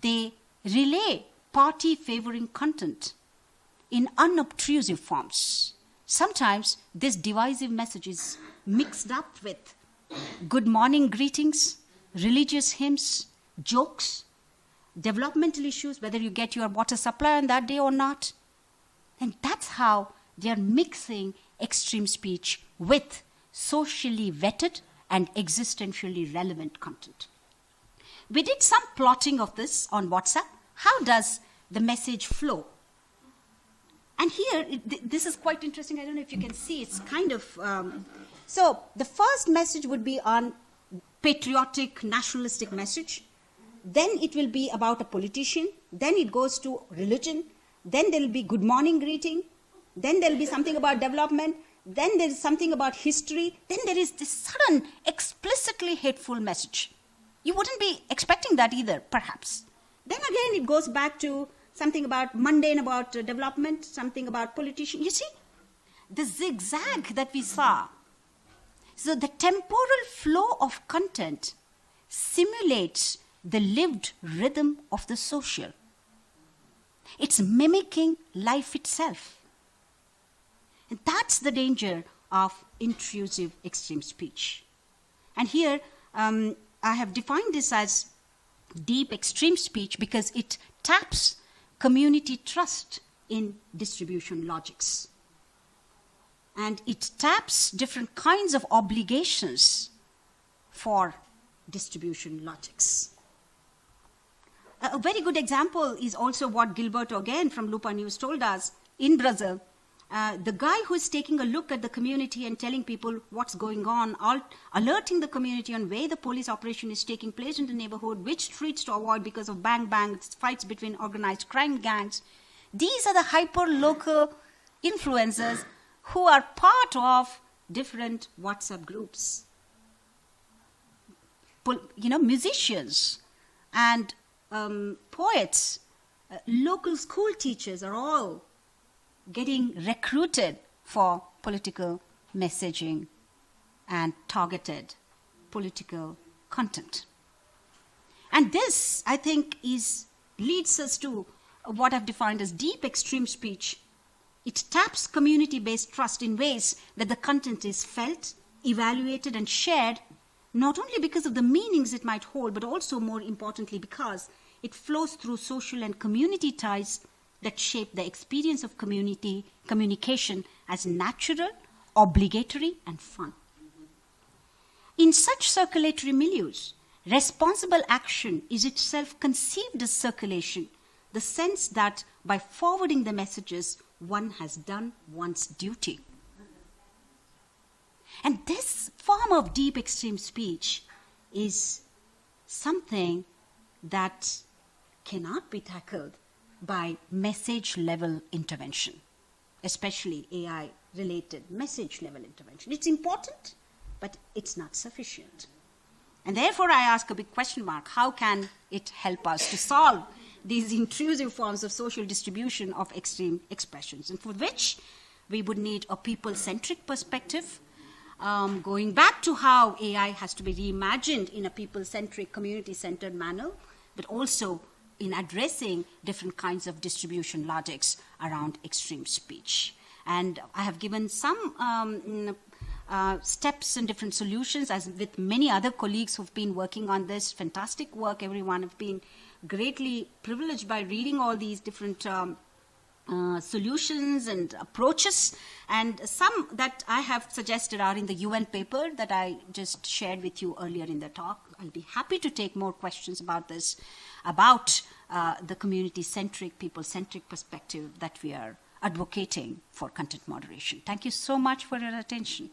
they relay party-favoring content in unobtrusive forms. Sometimes this divisive message is mixed up with good morning greetings, religious hymns, jokes, developmental issues, whether you get your water supply on that day or not. And that's how they are mixing extreme speech with socially vetted and existentially relevant content. We did some plotting of this on WhatsApp. How does the message flow? And here, this is quite interesting. I don't know if you can see. It's kind of... so the first message would be on patriotic, nationalistic message. Then it will be about a politician. Then it goes to religion. Then there will be good morning greeting. Then there will be something about development. Then there is something about history. Then there is this sudden, explicitly hateful message. You wouldn't be expecting that either, perhaps. Then again, it goes back to something about mundane, about development, something about politician. You see, the zigzag that we saw. So the temporal flow of content simulates the lived rhythm of the social. It's mimicking life itself. And that's the danger of intrusive extreme speech. And here, I have defined this as deep extreme speech because it taps community trust in distribution logics. And it taps different kinds of obligations for distribution logics. A very good example is also what Gilberto, again from Lupa News, told us in Brazil. The guy who is taking a look at the community and telling people what's going on, alerting the community on where the police operation is taking place in the neighborhood, which streets to avoid because of bang-bang fights between organized crime gangs. These are the hyper-local influencers who are part of different WhatsApp groups. Musicians and poets, local school teachers are all getting recruited for political messaging and targeted political content. And this, I think, leads us to what I've defined as deep extreme speech. It taps community-based trust in ways that the content is felt, evaluated, and shared, not only because of the meanings it might hold, but also, more importantly, because it flows through social and community ties that shape the experience of communication as natural, obligatory, and fun. In such circulatory milieus, responsible action is itself conceived as circulation, the sense that by forwarding the messages, one has done one's duty. And this form of deep extreme speech is something that cannot be tackled by message-level intervention, especially AI-related message-level intervention. It's important, but it's not sufficient. And therefore, I ask a big question mark: how can it help us to solve these intrusive forms of social distribution of extreme expressions, and for which we would need a people-centric perspective, going back to how AI has to be reimagined in a people-centric, community-centered manner, but also in addressing different kinds of distribution logics around extreme speech. And I have given some steps and different solutions, as with many other colleagues who've been working on this. Fantastic work, everyone. Have been greatly privileged by reading all these different solutions and approaches. And some that I have suggested are in the UN paper that I just shared with you earlier in the talk. I'll be happy to take more questions about this, about the community-centric, people-centric perspective that we are advocating for content moderation. Thank you so much for your attention.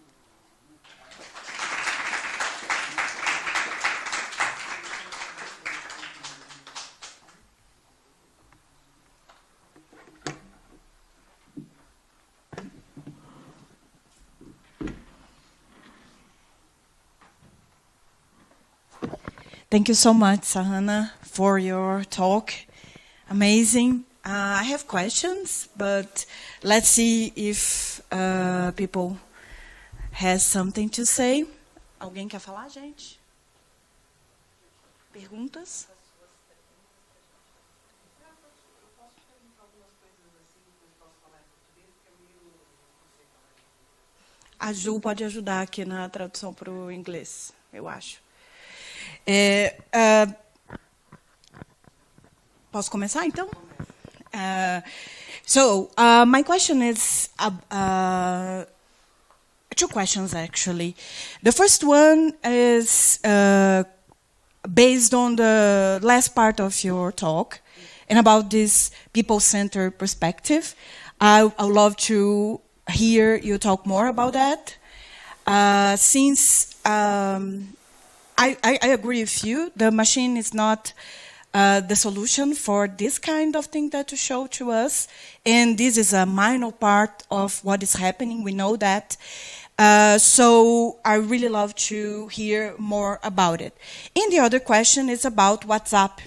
Thank you so much, Sahana, for your talk. Amazing. I have questions, but let's see if people has something to say. Alguém quer falar, gente? Perguntas? A Ju pode ajudar aqui na tradução para o inglês, eu acho. Posso começar, então? My question is two questions, actually. The first one is based on the last part of your talk and about this people-centered perspective. I would love to hear you talk more about that. Since I agree with you, the machine is not the solution for this kind of thing that you show to us. And this is a minor part of what is happening. We know that. So I really love to hear more about it. And the other question is about WhatsApp.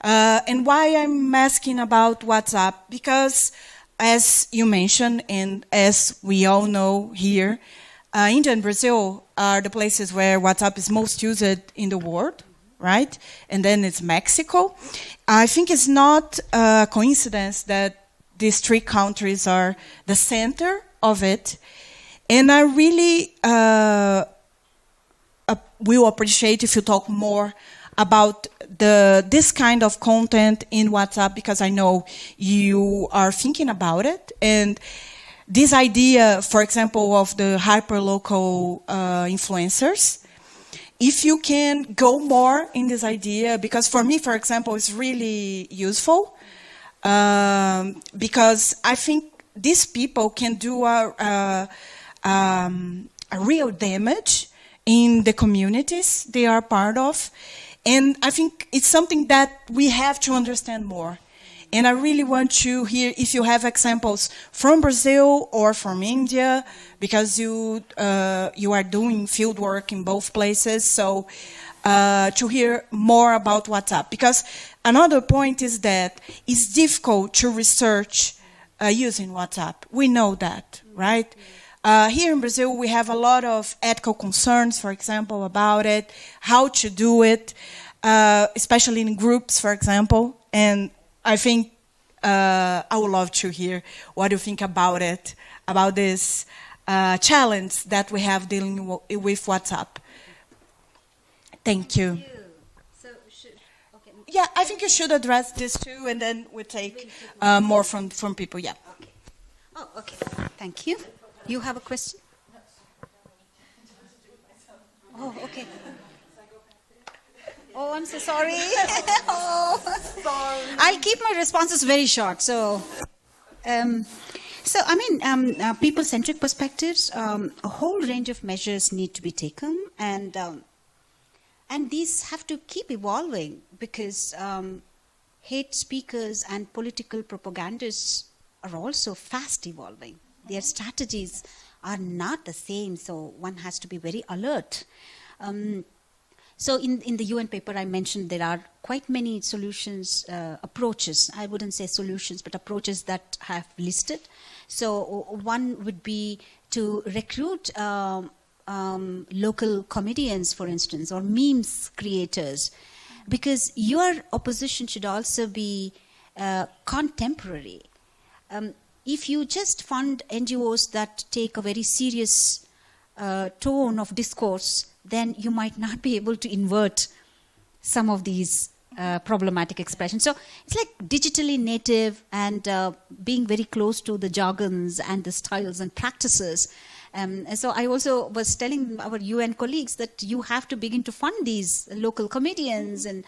And why I'm asking about WhatsApp? Because as you mentioned, and as we all know here, India and Brazil are the places where WhatsApp is most used in the world, right? And then it's Mexico. I think it's not a coincidence that these three countries are the center of it. And I really will appreciate if you talk more about this kind of content in WhatsApp, because I know you are thinking about it. And this idea, for example, of the hyperlocal influencers, if you can go more in this idea, because for me, for example, it's really useful, because I think these people can do a real damage in the communities they are part of. And I think it's something that we have to understand more. And I really want to hear if you have examples from Brazil or from India, because you are doing field work in both places. So to hear more about WhatsApp. Because another point is that it's difficult to research using WhatsApp. We know that, right? Here in Brazil, we have a lot of ethical concerns, for example, about it, how to do it, especially in groups, for example. And I think I would love to hear what you think about it, about this challenge that we have dealing with WhatsApp. Thank you. Yeah, I think you should address this too, and then we take more from people. Yeah. Okay. Oh, okay. Thank you. You have a question? Oh, okay. Oh, I'm so sorry. Oh. Sorry. I'll keep my responses very short. So, people-centric perspectives, a whole range of measures need to be taken, and these have to keep evolving because hate speakers and political propagandists are also fast evolving. Their strategies are not the same, so one has to be very alert. So in the UN paper I mentioned there are quite many solutions, approaches, I wouldn't say solutions, but approaches that have listed. So one would be to recruit local comedians, for instance, or memes creators, because your opposition should also be contemporary. If you just fund NGOs that take a very serious tone of discourse, then you might not be able to invert some of these problematic expressions. So it's like digitally native and being very close to the jargons and the styles and practices. And so I also was telling our UN colleagues that you have to begin to fund these local comedians and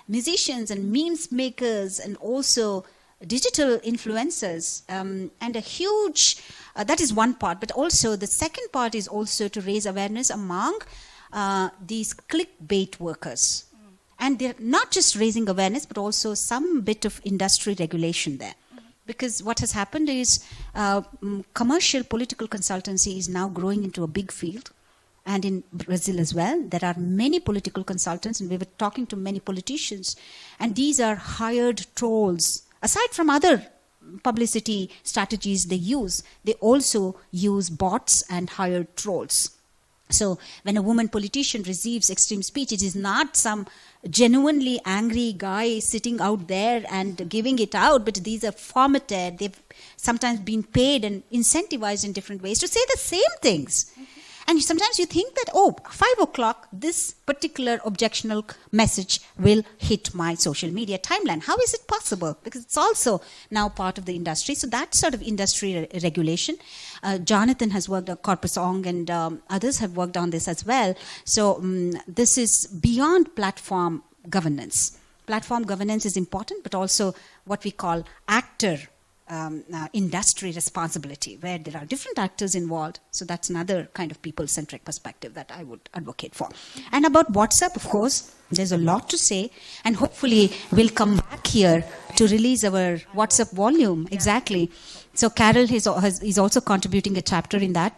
musicians and memes makers and also digital influencers, and a huge, that is one part, but also the second part is also to raise awareness among these clickbait workers. And they're not just raising awareness, but also some bit of industry regulation there. Because what has happened is commercial political consultancy is now growing into a big field. And in Brazil as well, there are many political consultants, and we were talking to many politicians, and these are hired trolls. Aside from other publicity strategies they use, they also use bots and hired trolls. So when a woman politician receives extreme speech, it is not some genuinely angry guy sitting out there and giving it out, but these are formatted. They've sometimes been paid and incentivized in different ways to say the same things. And sometimes you think that, 5 o'clock, this particular objectionable message will hit my social media timeline. How is it possible? Because it's also now part of the industry. So that sort of industry regulation. Jonathan has worked on Corpus Ong, and others have worked on this as well. So this is beyond platform governance. Platform governance is important, but also what we call actor industry responsibility, where there are different actors involved. So that's another kind of people-centric perspective that I would advocate for. And about WhatsApp, of course, there's a lot to say, and hopefully we'll come back here to release our WhatsApp volume. Exactly. So Carol is also contributing a chapter in that.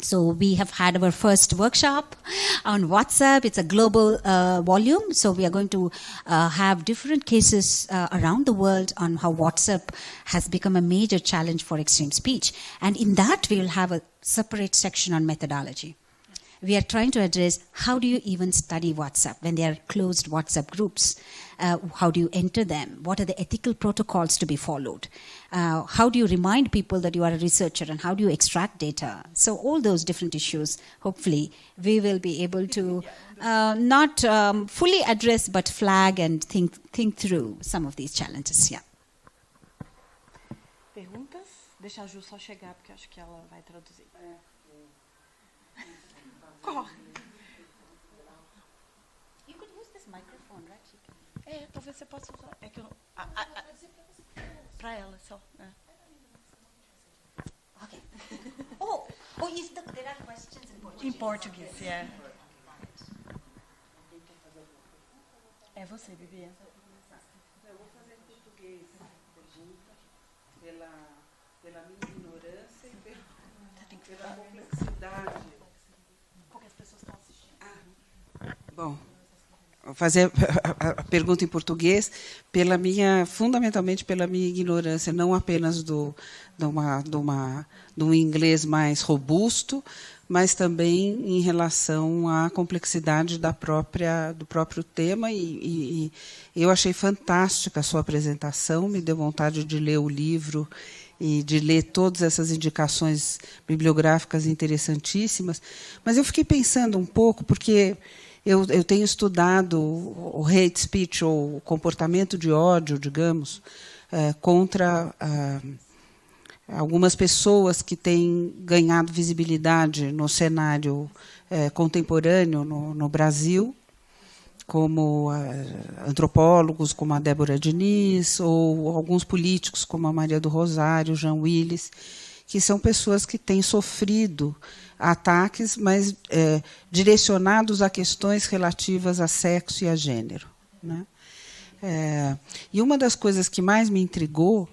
So we have had our first workshop on WhatsApp. It's a global volume. So we are going to have different cases around the world on how WhatsApp has become a major challenge for extreme speech. And in that, we will have a separate section on methodology. We are trying to address how do you even study WhatsApp when they are closed WhatsApp groups? How do you enter them? What are the ethical protocols to be followed? How do you remind people that you are a researcher, and how do you extract data? So all those different issues, hopefully, we will be able to not fully address, but flag and think through some of these challenges. Yeah. Perguntas? Deixa a Ju só chegar, porque acho que ela vai traduzir. Corre. You could use this microphone, right? Talvez você possa usar. É que eu para ela só. Okay. If there are questions in Portuguese. Em português, yeah. É você, Bibi. Eu vou fazer em português pergunta pela minha ignorância e pela complexidade. Porque as pessoas estão assistindo. Bom, fazer a pergunta em português fundamentalmente pela minha ignorância, não apenas de um inglês mais robusto, mas também em relação à complexidade do próprio tema. E eu achei fantástica a sua apresentação, me deu vontade de ler o livro e de ler todas essas indicações bibliográficas interessantíssimas. Mas eu fiquei pensando um pouco, porque eu tenho estudado o hate speech, ou o comportamento de ódio, digamos, contra algumas pessoas que têm ganhado visibilidade no cenário contemporâneo no Brasil, como antropólogos, como a Débora Diniz, ou alguns políticos, como a Maria do Rosário, Jean Willis, que são pessoas que têm sofrido ataques, mas direcionados a questões relativas a sexo e a gênero, né? E uma das coisas que mais me intrigou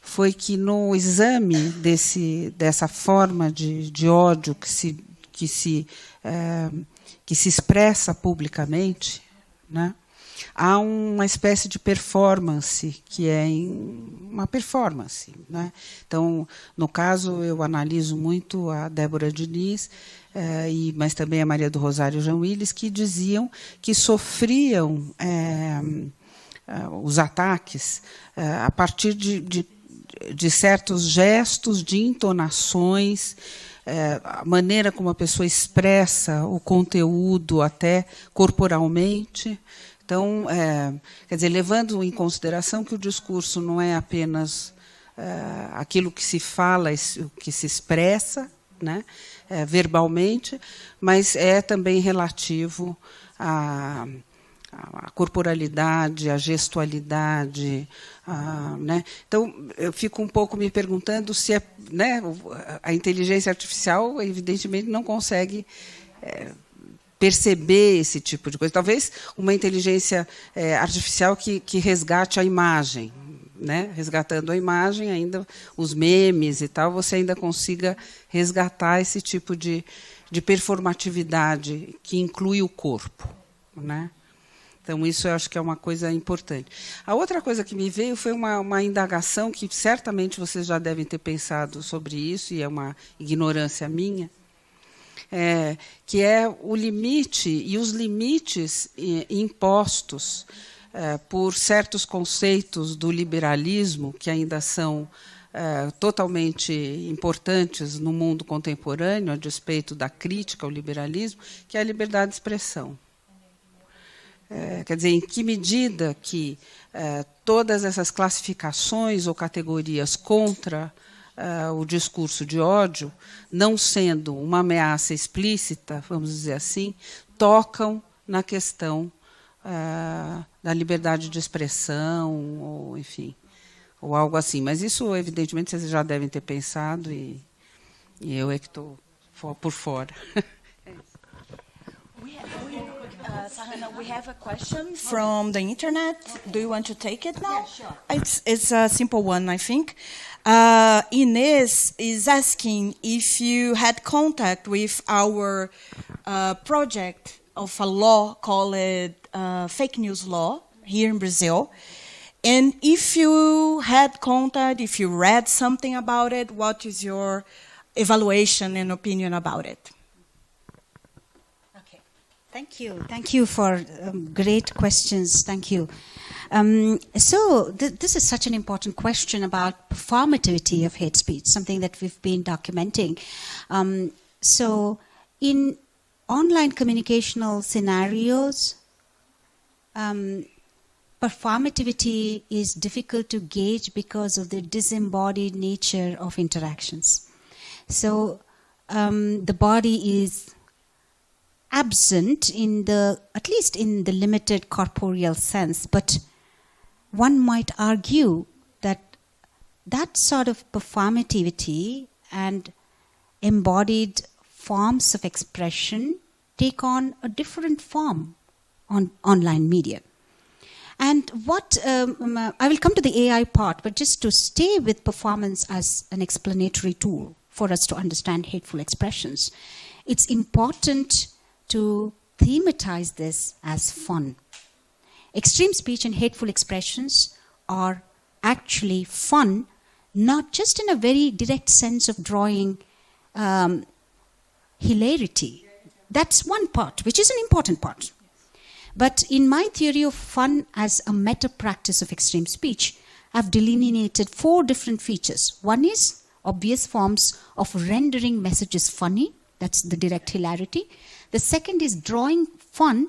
foi que, no exame dessa forma de ódio que se expressa publicamente, né, há uma espécie de performance, que é uma performance, né? Então, no caso, eu analiso muito a Débora Diniz, mas também a Maria do Rosário e Jean Willis, que diziam que sofriam os ataques a partir de certos gestos, de entonações, a maneira como a pessoa expressa o conteúdo, até corporalmente. Então, quer dizer, levando em consideração que o discurso não é apenas aquilo que se fala, o que se expressa, né, verbalmente, mas é também relativo à corporalidade, à gestualidade, né? Então, eu fico um pouco me perguntando se né, a inteligência artificial, evidentemente, não consegue perceber esse tipo de coisa. Talvez uma inteligência artificial que resgate a imagem, né? Resgatando a imagem, ainda os memes e tal, você ainda consiga resgatar esse tipo de performatividade que inclui o corpo, né? Então, isso eu acho que é uma coisa importante. A outra coisa que me veio foi uma indagação que certamente vocês já devem ter pensado sobre isso, e é uma ignorância minha, que é o limite e os limites impostos por certos conceitos do liberalismo, que ainda são totalmente importantes no mundo contemporâneo, a despeito da crítica ao liberalismo, que é a liberdade de expressão. Quer dizer, em que medida que todas essas classificações ou categorias contra o discurso de ódio, não sendo uma ameaça explícita, vamos dizer assim, tocam na questão da liberdade de expressão, ou, enfim, ou algo assim. Mas isso, evidentemente, vocês já devem ter pensado, e eu é que estou por fora. Sahana, we have a question from the internet. Do you want to take it now? Yeah, sure. It's a simple one, I think. Inês is asking if you had contact with our project of a law called fake news law here in Brazil. And if you had contact, if you read something about it, what is your evaluation and opinion about it? Thank you. Thank you for great questions. Thank you. This is such an important question about performativity of hate speech, something that we've been documenting. So in online communicational scenarios, performativity is difficult to gauge because of the disembodied nature of interactions. So the body is absent at least in the limited corporeal sense, but one might argue that sort of performativity and embodied forms of expression take on a different form on online media. And what I will come to the AI part, but just to stay with performance as an explanatory tool for us to understand hateful expressions, it's important to thematize this as fun. extreme speech and hateful expressions are actually fun, not just in a very direct sense of drawing hilarity. That's one part, which is an important part. But in my theory of fun as a meta-practice of extreme speech, I've delineated 4 different features. One is obvious forms of rendering messages funny. That's the direct hilarity. The second is drawing fun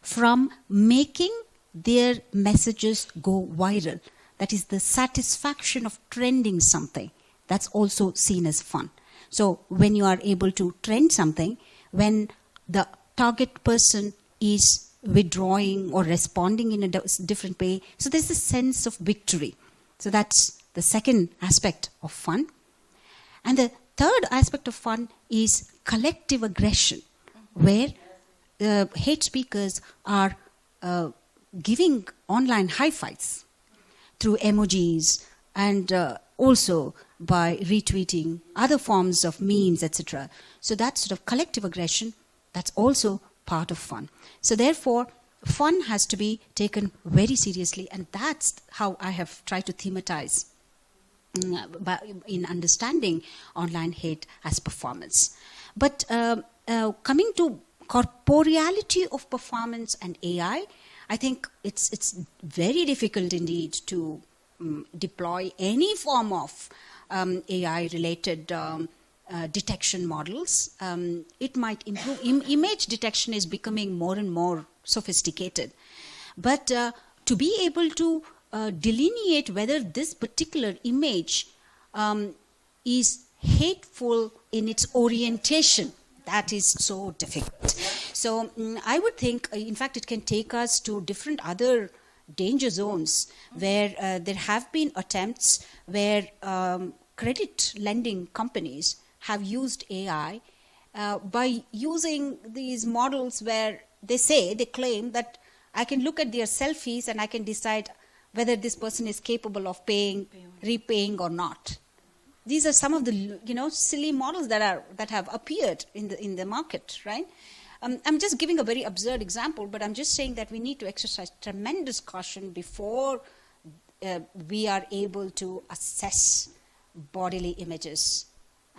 from making their messages go viral. That is the satisfaction of trending something. That's also seen as fun. So when you are able to trend something, when the target person is withdrawing or responding in a different way, so there's a sense of victory. So that's the second aspect of fun. And the third aspect of fun is collective aggression, where hate speakers are giving online high fives through emojis and also by retweeting other forms of memes, etc. So that sort of collective aggression, that's also part of fun. So therefore, fun has to be taken very seriously, and that's how I have tried to thematize in understanding online hate as performance. But coming to corporeality of performance and AI, I think it's very difficult indeed to deploy any form of AI-related detection models. It might improve. Image detection is becoming more and more sophisticated. But to be able to delineate whether this particular image is hateful in its orientation, that is so difficult. So I would think, in fact, it can take us to different other danger zones where there have been attempts where credit lending companies have used AI by using these models where they claim that I can look at their selfies and I can decide whether this person is capable of repaying or not. These are some of the silly models that have appeared in the market, right? I'm just giving a very absurd example, but I'm just saying that we need to exercise tremendous caution before we are able to assess bodily images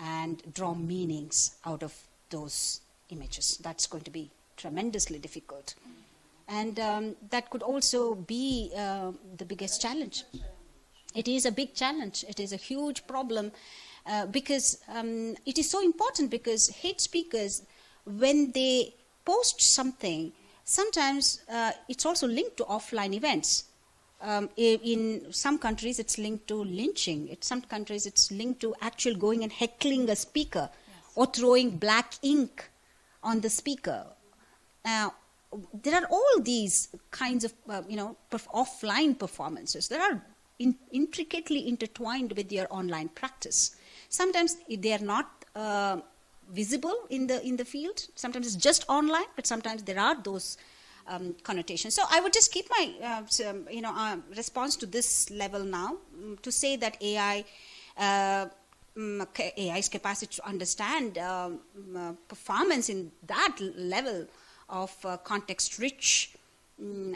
and draw meanings out of those images. That's going to be tremendously difficult. And that could also be the biggest challenge. It is a big challenge. It is a huge problem because it is so important, because hate speakers, when they post something, sometimes it's also linked to offline events. In some countries, it's linked to lynching. In some countries, it's linked to actual going and heckling a speaker, yes, or throwing black ink on the speaker. Now, there are all these kinds of, offline performances that are intricately intertwined with your online practice. Sometimes they are not visible in the field. Sometimes it's just online, but sometimes there are those connotations. So I would just keep my response to this level now, to say that AI's capacity to understand performance in that level of context-rich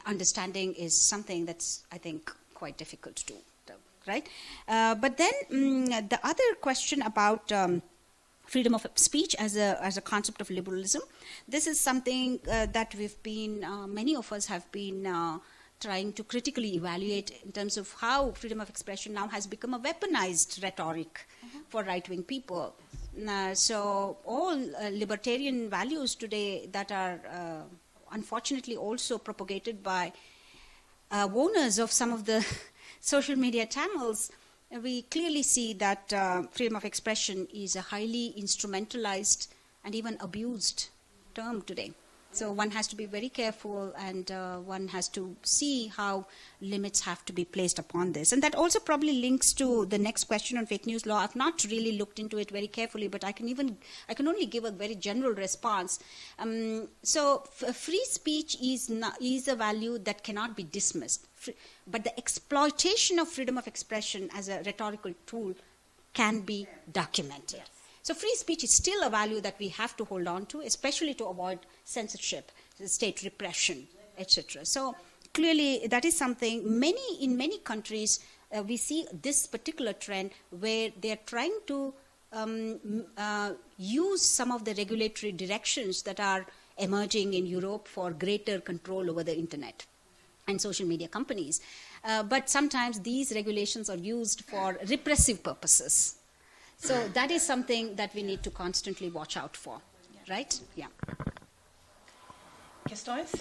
understanding is something that's, I think, quite difficult to do, right? But then the other question about freedom of speech as a concept of liberalism. This is something that many of us have been trying to critically evaluate in terms of how freedom of expression now has become a weaponized rhetoric for right-wing people. So all libertarian values today that are unfortunately also propagated by owners of some of the social media channels, we clearly see that freedom of expression is a highly instrumentalized and even abused term today. So one has to be very careful, and one has to see how limits have to be placed upon this. And that also probably links to the next question on fake news law. I've not really looked into it very carefully, but I can only give a very general response. So free speech is a value that cannot be dismissed. But the exploitation of freedom of expression as a rhetorical tool can be documented. Yes. So free speech is still a value that we have to hold on to, especially to avoid censorship, state repression, etc. So clearly, that is something in many countries, we see this particular trend where they're trying to use some of the regulatory directions that are emerging in Europe for greater control over the internet and social media companies. But sometimes these regulations are used for repressive purposes. So that is something that we need to constantly watch out for, right? Yeah. Questões?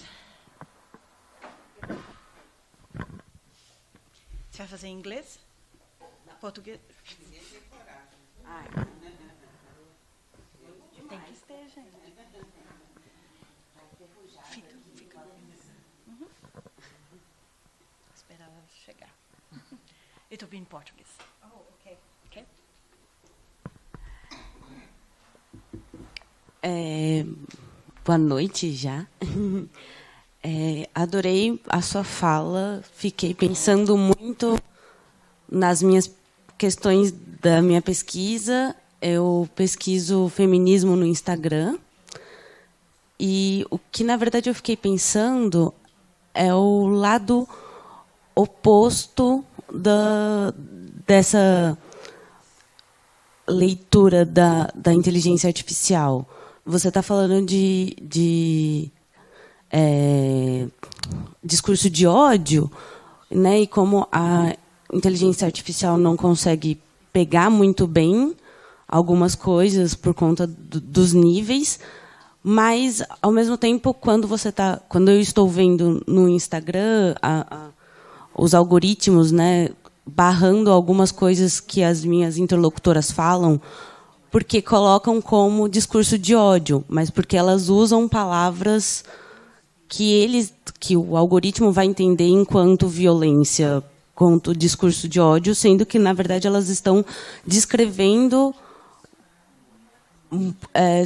Você vai fazer em inglês? Português? Tem que ter, gente. Fica. Uhum. Esperar ela chegar. It'll be in português. Oh, okay. Okay? Boa noite já. Adorei a sua fala. Fiquei pensando muito nas minhas questões da minha pesquisa. Eu pesquiso feminismo no Instagram. E o que, na verdade, eu fiquei pensando é o lado oposto dessa leitura da inteligência artificial. Você está falando de discurso de ódio, né? E como a inteligência artificial não consegue pegar muito bem algumas coisas por conta dos níveis, mas ao mesmo tempo, quando eu estou vendo no Instagram os algoritmos, né, barrando algumas coisas que as minhas interlocutoras falam, porque colocam como discurso de ódio, mas porque elas usam palavras que o algoritmo vai entender enquanto violência, quanto discurso de ódio, sendo que, na verdade, elas estão descrevendo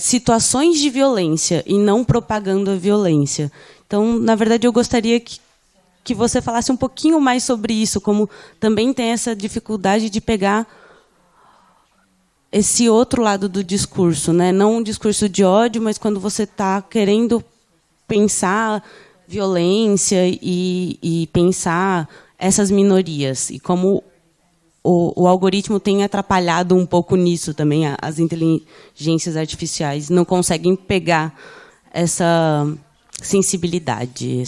situações de violência e não propagando a violência. Então, na verdade, eu gostaria que você falasse um pouquinho mais sobre isso, como também tem essa dificuldade de pegar esse outro lado do discurso, né? Não um discurso de ódio, mas quando você está querendo pensar violência e pensar essas minorias, e como o algoritmo tem atrapalhado um pouco nisso também. As inteligências artificiais não conseguem pegar essa sensibilidade.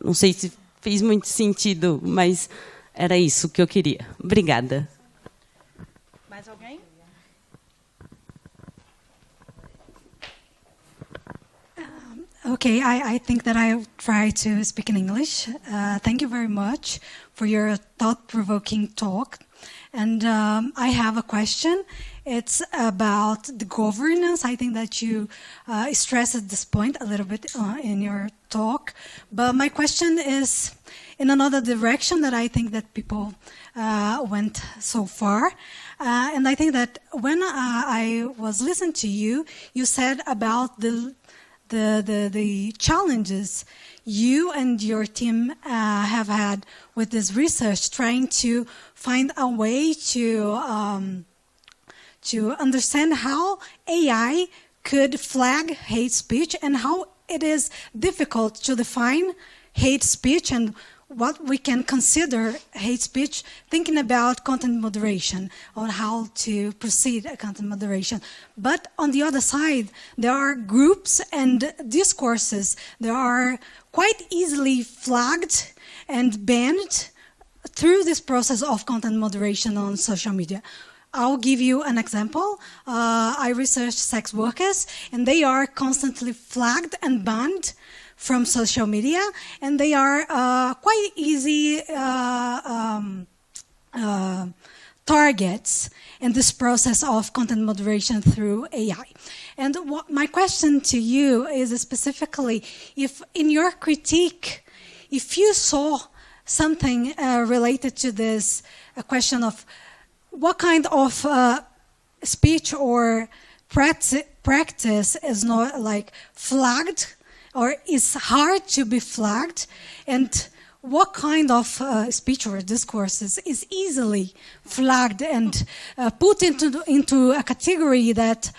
Não sei se fez muito sentido, mas era isso que eu queria. Obrigada. Mais alguém? Okay, I think that I'll try to speak in English. Thank you very much for your thought-provoking talk. And I have a question. It's about the governance. I think that you stressed this point a little bit in your talk. But my question is in another direction that I think that people went so far. And I think that when I was listening to you, you said about the challenges you and your team have had with this research, trying to find a way to understand how AI could flag hate speech and how it is difficult to define hate speech and what we can consider hate speech, thinking about content moderation, on how to proceed a content moderation. But on the other side, there are groups and discourses that are quite easily flagged and banned through this process of content moderation on social media. I'll give you an example. I researched sex workers, and they are constantly flagged and banned from social media, and they are quite easy targets in this process of content moderation through AI. And my question to you is specifically, if in your critique, if you saw something related to this question of what kind of speech or practice is not like flagged or is hard to be flagged, and what kind of speech or discourses is easily flagged and put into a category that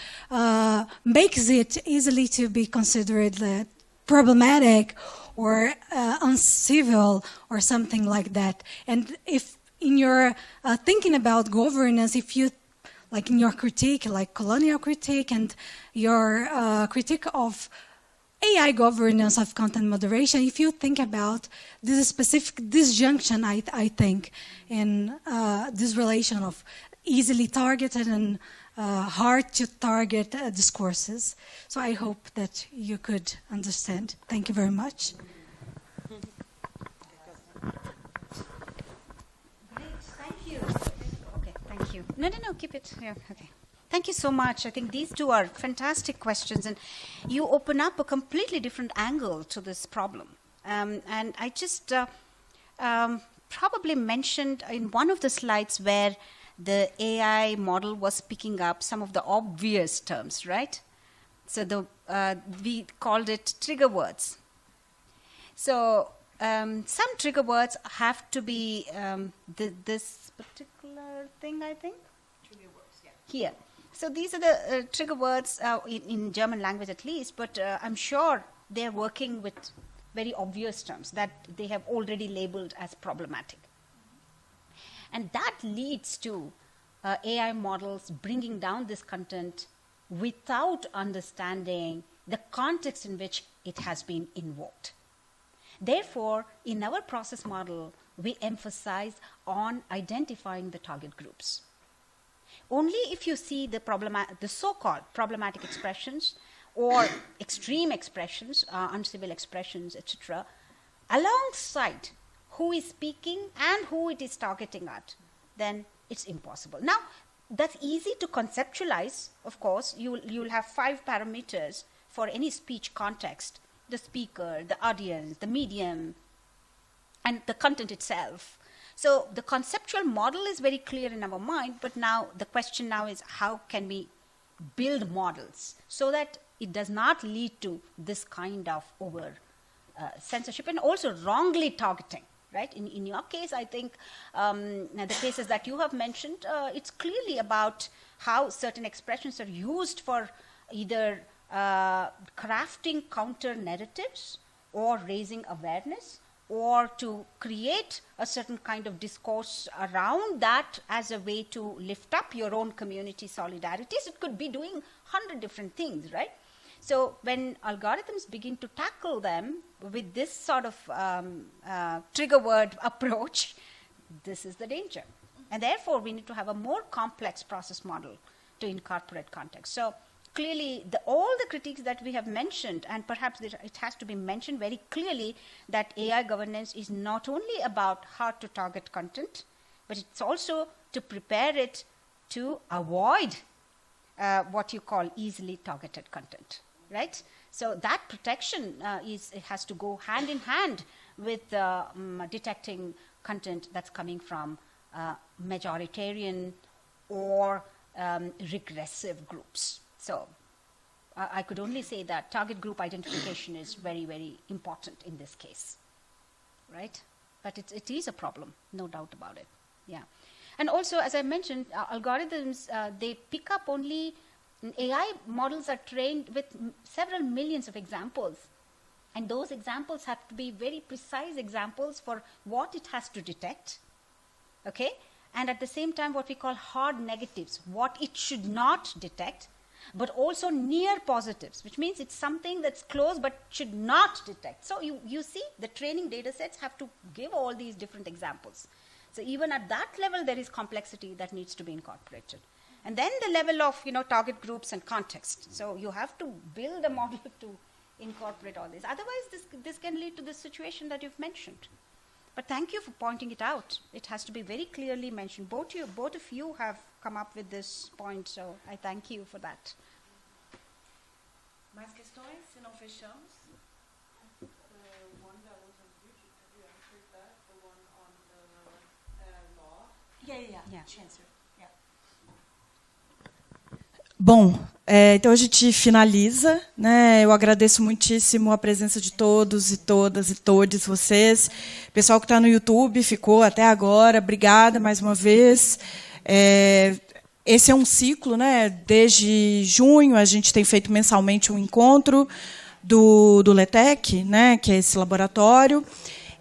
makes it easily to be considered problematic or uncivil or something like that. And if in your thinking about governance, if you, like in your critique, like colonial critique and your critique of AI governance of content moderation, if you think about this specific disjunction, I think, in this relation of easily targeted and hard to target discourses. So I hope that you could understand. Thank you very much. Great, thank you. Okay, thank you. No, keep it here. Okay. Thank you so much. I think these two are fantastic questions, and you open up a completely different angle to this problem. And I just probably mentioned in one of the slides where the AI model was picking up some of the obvious terms, right? So we called it trigger words. So some trigger words have to be this particular thing, I think? Trigger words, yeah. Here. So these are the trigger words in German language at least, but I'm sure they're working with very obvious terms that they have already labeled as problematic. And that leads to AI models bringing down this content without understanding the context in which it has been invoked. Therefore, in our process model, we emphasize on identifying the target groups. Only if you see the so-called problematic expressions or extreme expressions, uncivil expressions, etc., alongside who is speaking and who it is targeting at, then it's impossible. Now, that's easy to conceptualize, of course. You'll have 5 parameters for any speech context: the speaker, the audience, the medium, and the content itself. So the conceptual model is very clear in our mind, but now the question now is how can we build models so that it does not lead to this kind of over censorship and also wrongly targeting, right? In your case, I think the cases that you have mentioned, it's clearly about how certain expressions are used for either crafting counter narratives or raising awareness, or to create a certain kind of discourse around that as a way to lift up your own community solidarities. It could be doing 100 different things, right? So when algorithms begin to tackle them with this sort of trigger word approach, this is the danger. And therefore, we need to have a more complex process model to incorporate context. So clearly, all the critiques that we have mentioned, and perhaps it has to be mentioned very clearly that AI governance is not only about how to target content, but it's also to prepare it to avoid what you call easily targeted content, right? So that protection it has to go hand in hand with detecting content that's coming from majoritarian or regressive groups. So I could only say that target group identification is very, very important in this case, right? But it is a problem, no doubt about it. Yeah. And also, as I mentioned, algorithms, they pick up only, AI models are trained with several millions of examples. And those examples have to be very precise examples for what it has to detect, okay? And at the same time, what we call hard negatives, what it should not detect, but also near positives, which means it's something that's close but should not detect. So you see, the training data sets have to give all these different examples. So even at that level, there is complexity that needs to be incorporated. And then the level of target groups and context. So you have to build a model to incorporate all this. Otherwise, this can lead to this situation that you've mentioned. But thank you for pointing it out. It has to be very clearly mentioned. Both of you have come up with this point, so I thank you for that. Mais questões? Se não fechamos. One that was on YouTube, have you answered that? The one on the law? Yeah. Answer. Yeah. Bom, então a gente finaliza, né? Eu agradeço muitíssimo a presença de todos e todas e todos vocês. Pessoal que está no YouTube, ficou até agora, obrigada mais uma vez. Esse é um ciclo, né? Desde junho a gente tem feito mensalmente um encontro do LETEC, né, que é esse laboratório.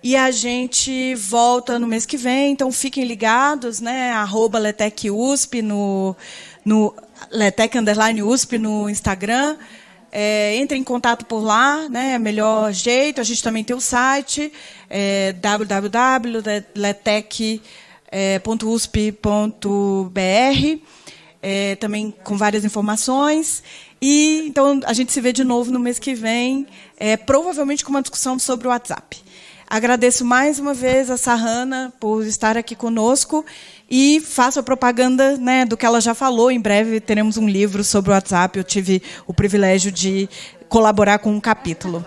E a gente volta no mês que vem, então fiquem ligados, né, @LETEC USP no LETEC_USP no Instagram. Entre em contato por lá, né, é o melhor jeito. A gente também tem o site, www.letec.usp.br, também com várias informações. E então a gente se vê de novo no mês que vem, provavelmente com uma discussão sobre o WhatsApp. Agradeço mais uma vez a Sahana por estar aqui conosco e faço a propaganda, né, do que ela já falou. Em breve teremos um livro sobre o WhatsApp. Eu tive o privilégio de colaborar com um capítulo.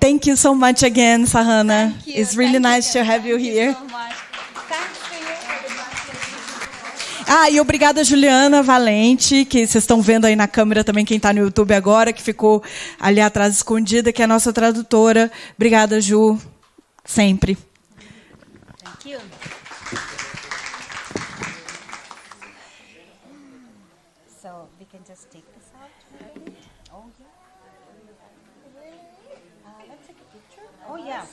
Thank you so much again, Sahana. It's really nice to have you here. E obrigada, Juliana Valente, que vocês estão vendo aí na câmera também, quem está no YouTube agora, que ficou ali atrás escondida, que é a nossa tradutora. Obrigada, Ju, sempre. Thank you. So we can just take this out. Oh, yeah. Let's take a picture. Oh, yeah, yeah.